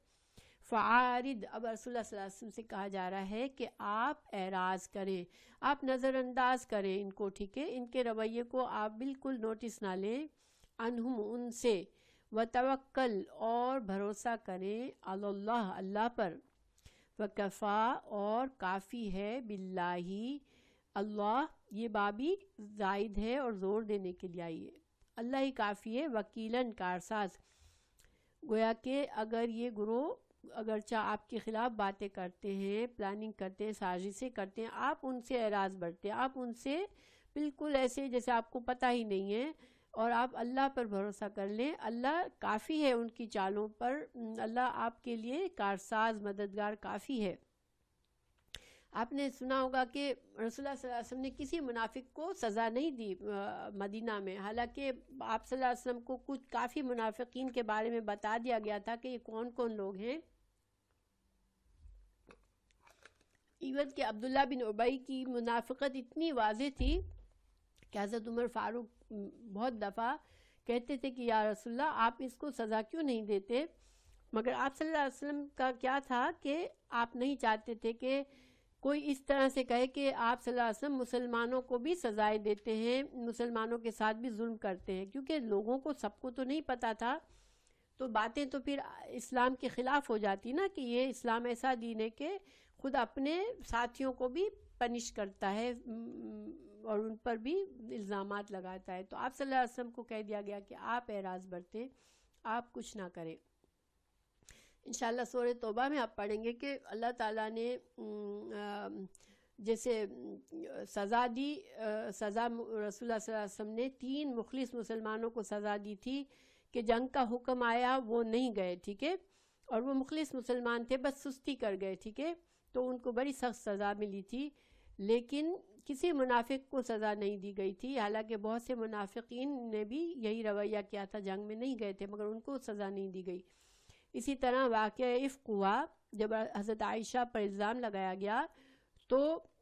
فعارد، اب رسول اللہ صلی اللہ علیہ وسلم سے کہا جا رہا ہے کہ آپ اعراض کریں، آپ نظر انداز کریں ان کو، ٹھیک ہے، ان کے رویے کو آپ بالکل نوٹس نہ لیں، عنہم، ان سے، وتوکل، اور بھروسہ کریں، علی اللہ، اللہ پر، وکفا، اور کافی ہے، باللہ، اللہ، یہ بابی زائد ہے اور زور دینے کے لیے آئی ہے، اللہ ہی کافی ہے، وکیلن، کارساز، گویا کہ اگر یہ گروہ اگرچہ آپ کے خلاف باتیں کرتے ہیں، پلاننگ کرتے ہیں، سازشیں کرتے ہیں، آپ ان سے اعراض برتیں، آپ ان سے بالکل ایسے جیسے آپ کو پتہ ہی نہیں ہے، اور آپ اللہ پر بھروسہ کر لیں، اللہ کافی ہے ان کی چالوں پر، اللہ آپ کے لیے کارساز، مددگار کافی ہے۔ آپ نے سنا ہوگا کہ رسول اللہ صلی اللہ علیہ وسلم نے کسی منافق کو سزا نہیں دی مدینہ میں، حالانکہ آپ صلی اللہ علیہ وسلم کو کچھ کافی منافقین کے بارے میں بتا دیا گیا تھا کہ یہ کون کون لوگ ہیں۔ ایون کہ عبداللہ بن ابی کی منافقت اتنی واضح تھی کہ حضرت عمر فاروق بہت دفعہ کہتے تھے کہ یا رسول اللہ آپ اس کو سزا کیوں نہیں دیتے، مگر آپ صلی اللہ علیہ وسلم کا کیا تھا کہ آپ نہیں چاہتے تھے کہ کوئی اس طرح سے کہے کہ آپ صلی اللہ علیہ وسلم مسلمانوں کو بھی سزائیں دیتے ہیں، مسلمانوں کے ساتھ بھی ظلم کرتے ہیں، کیونکہ لوگوں کو سب کو تو نہیں پتا تھا، تو باتیں تو پھر اسلام کے خلاف ہو جاتی نا، کہ یہ اسلام ایسا دین ہے کہ خود اپنے ساتھیوں کو بھی پنش کرتا ہے اور ان پر بھی الزامات لگاتا ہے۔ تو آپ صلی اللہ علیہ وسلم کو کہہ دیا گیا کہ آپ اعراض برتیں، آپ کچھ نہ کریں۔ انشاءاللہ سورہ توبہ میں آپ پڑھیں گے کہ اللہ تعالیٰ نے جیسے سزا دی، سزا رسول اللہ صلی اللہ علیہ وسلم نے 3 مخلص مسلمانوں کو سزا دی تھی کہ جنگ کا حکم آیا وہ نہیں گئے، ٹھیک ہے، اور وہ مخلص مسلمان تھے، بس سستی کر گئے، ٹھیک ہے، تو ان کو بڑی سخت سزا ملی تھی، لیکن کسی منافق کو سزا نہیں دی گئی تھی، حالانکہ بہت سے منافقین نے بھی یہی رویہ کیا تھا، جنگ میں نہیں گئے تھے، مگر ان کو سزا نہیں دی گئی۔ اسی طرح واقعہ افک ہوا، جب حضرت عائشہ پر الزام لگایا گیا تو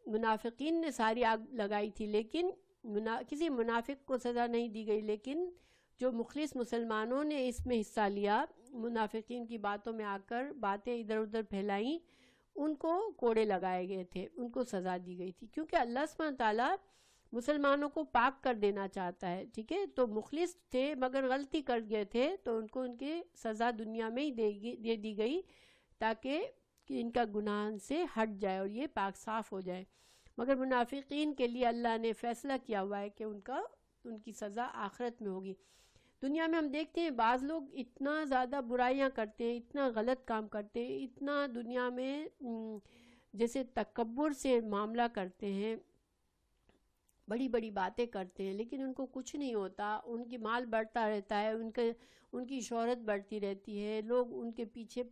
منافقین نے ساری آگ لگائی تھی، لیکن کسی منافق کو سزا نہیں دی گئی، لیکن جو مخلص مسلمانوں نے اس میں حصہ لیا، منافقین کی باتوں میں آ کر باتیں ادھر ادھر پھیلائیں، ان کو کوڑے لگائے گئے تھے، ان کو سزا دی گئی تھی، کیونکہ اللہ سبحانہ تعالیٰ مسلمانوں کو پاک کر دینا چاہتا ہے، ٹھیک ہے، تو مخلص تھے مگر غلطی کر گئے تھے، تو ان کو ان کی سزا دنیا میں ہی دے دی گئی تاکہ ان کا گناہ سے ہٹ جائے اور یہ پاک صاف ہو جائے، مگر منافقین کے لیے اللہ نے فیصلہ کیا ہوا ہے کہ ان کی سزا آخرت میں ہوگی۔ دنیا میں ہم دیکھتے ہیں بعض لوگ اتنا زیادہ برائیاں کرتے ہیں، اتنا غلط کام کرتے ہیں، اتنا دنیا میں جیسے تکبر سے معاملہ کرتے ہیں، بڑی بڑی باتیں کرتے ہیں، لیکن ان کو کچھ نہیں ہوتا، ان کی مال بڑھتا رہتا ہے، ان کی شہرت بڑھتی رہتی ہے، لوگ ان کے پیچھے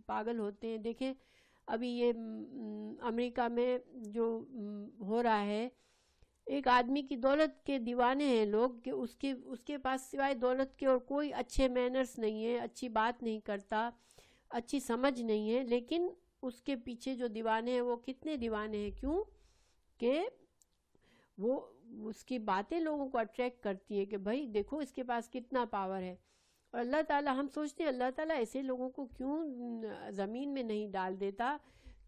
پاگل ہوتے ہیں۔ دیکھیں ابھی یہ امریکہ میں جو ہو رہا ہے، ایک آدمی کی دولت کے دیوانے ہیں لوگ کہ اس کے پاس سوائے دولت کے اور کوئی اچھے مینرز نہیں ہے، اچھی بات نہیں کرتا، اچھی سمجھ نہیں ہے، لیکن اس کے پیچھے جو دیوانے ہیں وہ کتنے دیوانے ہیں، کیوں کہ وہ اس کی باتیں لوگوں کو اٹریکٹ کرتی ہے کہ بھائی دیکھو اس کے پاس کتنا پاور ہے. اور اللہ تعالیٰ, ہم سوچتے ہیں اللہ تعالیٰ ایسے لوگوں کو کیوں زمین میں نہیں ڈال دیتا,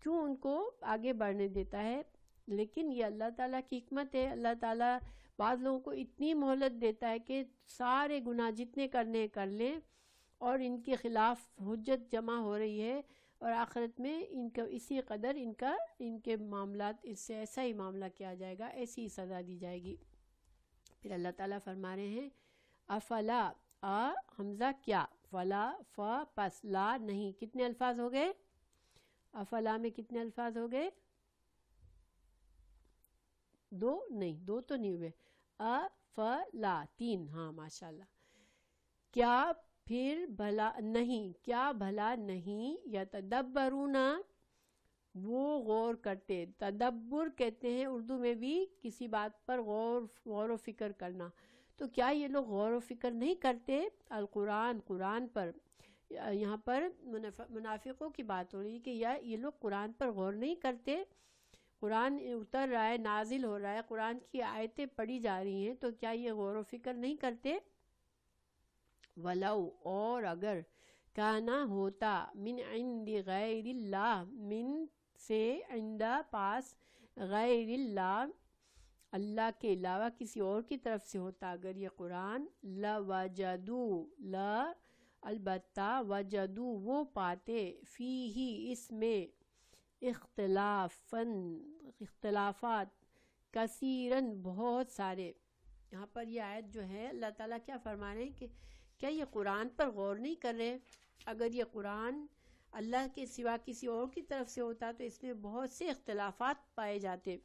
کیوں ان کو آگے بڑھنے دیتا ہے, لیکن یہ اللہ تعالیٰ کی حکمت ہے. اللہ تعالیٰ بعض لوگوں کو اتنی مہلت دیتا ہے کہ سارے گناہ جتنے کرنے کر لیں, اور ان کے خلاف حجت جمع ہو رہی ہے, اور آخرت میں ان کا اسی قدر ان کے معاملات اس سے ایسا ہی معاملہ کیا جائے گا, ایسی ہی سزا دی جائے گی. پھر اللہ تعالیٰ فرما رہے ہیں افلا, حمزہ کیا, فلا فا پس, لا نہیں. کتنے الفاظ ہو گئے افلا میں؟ کتنے الفاظ ہو گئے؟ 2 نہیں, 2 تو نہیں ہوئے. افلا 3. ہاں ماشاءاللہ. کیا پھر بھلا نہیں, کیا بھلا نہیں, یتدبرون وہ غور کرتے. تدبر کہتے ہیں اردو میں بھی کسی بات پر غور و فکر کرنا. تو کیا یہ لوگ غور و فکر نہیں کرتے القرآن, قرآن پر؟ یہاں پر منافقوں کی بات ہو رہی ہے کہ یہ لوگ قرآن پر غور نہیں کرتے. قرآن اتر رہا ہے, نازل ہو رہا ہے, قرآن کی آیتیں پڑھی جا رہی ہیں, تو کیا یہ غور و فکر نہیں کرتے؟ ولو, اور اگر, کانا ہوتا, من عند غیر اللہ, من سے, عندہ پاس, غیر اللہ اللہ کے علاوہ کسی اور کی طرف سے ہوتا اگر یہ قرآن, لوجدو, لا البتہ, وجدو وہ پاتے, فیہی اس میں, اختلافات, کثیرن بہت سارے. یہاں پر یہ آیت جو ہے اللہ تعالیٰ کیا فرما رہے ہیں کہ کیا یہ قرآن پر غور نہیں کر رہے؟ اگر یہ قرآن اللہ کے سوا کسی اور کی طرف سے ہوتا تو اس میں بہت سے اختلافات پائے جاتے.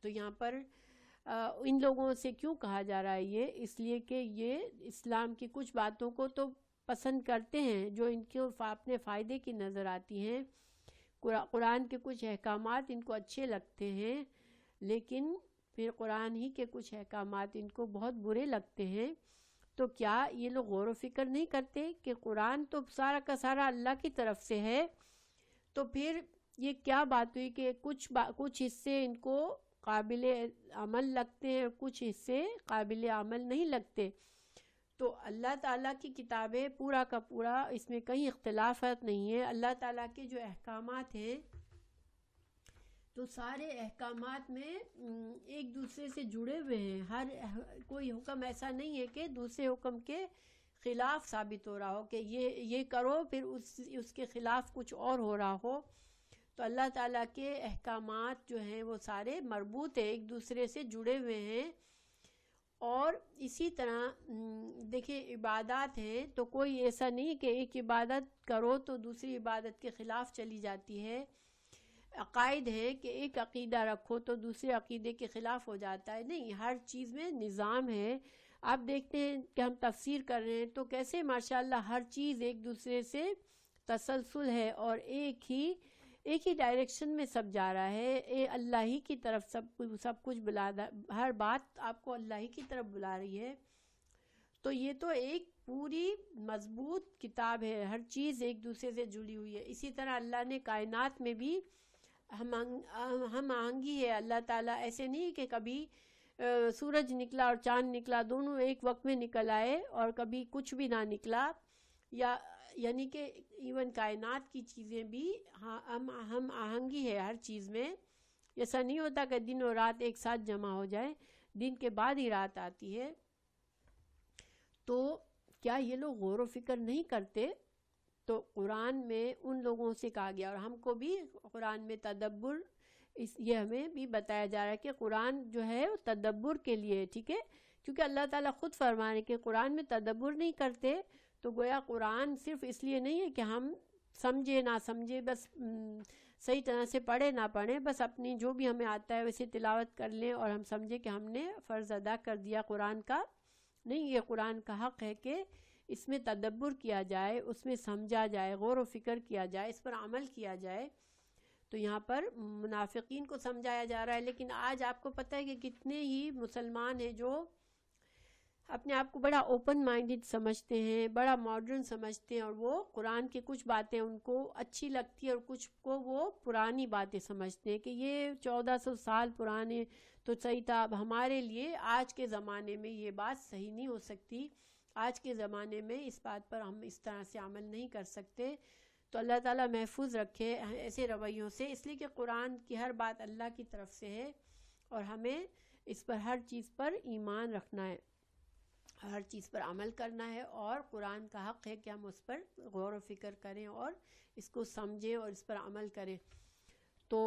تو یہاں پر ان لوگوں سے کیوں کہا جا رہا ہے یہ؟ اس لیے کہ یہ اسلام کی کچھ باتوں کو تو پسند کرتے ہیں جو ان کے اپنے فائدے کی نظر آتی ہیں. قرآن کے کچھ احکامات ان کو اچھے لگتے ہیں, لیکن پھر قرآن ہی کے کچھ احکامات ان کو بہت برے لگتے ہیں. تو کیا یہ لوگ غور و فکر نہیں کرتے کہ قرآن تو سارا کا سارا اللہ کی طرف سے ہے, تو پھر یہ کیا بات ہوئی کہ کچھ حصے ان کو قابل عمل لگتے ہیں, کچھ حصے قابل عمل نہیں لگتے. تو اللہ تعالیٰ کی کتابیں پورا کا پورا اس میں کہیں اختلافات نہیں ہے. اللہ تعالیٰ کے جو احکامات ہیں تو سارے احکامات میں ایک دوسرے سے جڑے ہوئے ہیں. ہر کوئی حکم ایسا نہیں ہے کہ دوسرے حکم کے خلاف ثابت ہو رہا ہو کہ یہ کرو پھر اس کے خلاف کچھ اور ہو رہا ہو. تو اللہ تعالیٰ کے احکامات جو ہیں وہ سارے مربوط ہیں, ایک دوسرے سے جڑے ہوئے ہیں. اور اسی طرح دیکھیں عبادات ہیں تو کوئی ایسا نہیں کہ ایک عبادت کرو تو دوسری عبادت کے خلاف چلی جاتی ہے. عقائد ہے کہ ایک عقیدہ رکھو تو دوسرے عقیدے کے خلاف ہو جاتا ہے. نہیں, ہر چیز میں نظام ہے. آپ دیکھتے ہیں کہ ہم تفسیر کر رہے ہیں تو کیسے ماشاءاللہ ہر چیز ایک دوسرے سے تسلسل ہے اور ایک ہی ڈائریکشن میں سب جا رہا ہے. اللہ ہی کی طرف سب کچھ بلا, ہر بات آپ کو اللہ ہی کی طرف بلا رہی ہے. تو یہ تو ایک پوری مضبوط کتاب ہے, ہر چیز ایک دوسرے سے جڑی ہوئی ہے. اسی طرح اللہ نے کائنات میں بھی ہم آہنگی ہے. اللہ تعالیٰ ایسے نہیں کہ کبھی سورج نکلا اور چاند نکلا دونوں ایک وقت میں نکل آئے اور کبھی کچھ بھی نہ نکلا, یعنی کہ ایون کائنات کی چیزیں بھی ہم آہنگی ہے ہر چیز میں. ایسا نہیں ہوتا کہ دن اور رات ایک ساتھ جمع ہو جائے, دن کے بعد ہی رات آتی ہے. تو کیا یہ لوگ غور و فکر نہیں کرتے؟ تو قرآن میں ان لوگوں سے کہا گیا, اور ہم کو بھی قرآن میں تدبر, یہ ہمیں بھی بتایا جا رہا ہے کہ قرآن جو ہے وہ تدبر کے لیے, ٹھیک ہے, کیونکہ اللہ تعالیٰ خود فرما رہے ہیں کہ قرآن میں تدبر نہیں کرتے. تو گویا قرآن صرف اس لیے نہیں ہے کہ ہم سمجھے نہ سمجھے, بس صحیح طرح سے پڑھے نہ پڑھیں, بس اپنی جو بھی ہمیں آتا ہے ویسے تلاوت کر لیں اور ہم سمجھے کہ ہم نے فرض ادا کر دیا قرآن کا. نہیں, یہ قرآن کا حق ہے کہ اس میں تدبر کیا جائے, اس میں سمجھا جائے, غور و فکر کیا جائے, اس پر عمل کیا جائے. تو یہاں پر منافقین کو سمجھایا جا رہا ہے. لیکن آج آپ کو پتہ ہے کہ کتنے ہی مسلمان ہیں جو اپنے آپ کو بڑا اوپن مائنڈڈ سمجھتے ہیں، بڑا ماڈرن سمجھتے ہیں، اور وہ قرآن کی کچھ باتیں ان کو اچھی لگتی ہیں اور کچھ کو وہ پرانی باتیں سمجھتے ہیں کہ یہ 1400 سال پرانے تو صحیح تھا، اب ہمارے لیے آج کے زمانے میں یہ بات صحیح نہیں ہو سکتی، آج کے زمانے میں اس بات پر ہم اس طرح سے عمل نہیں کر سکتے۔ تو اللہ تعالیٰ محفوظ رکھے ایسے رویوں سے، اس لیے کہ قرآن کی ہر بات اللہ کی طرف سے ہے اور ہمیں اس پر ہر چیز پر ایمان رکھنا ہے، ہر چیز پر عمل کرنا ہے، اور قرآن کا حق ہے کہ ہم اس پر غور و فکر کریں اور اس کو سمجھیں اور اس پر عمل کریں۔ تو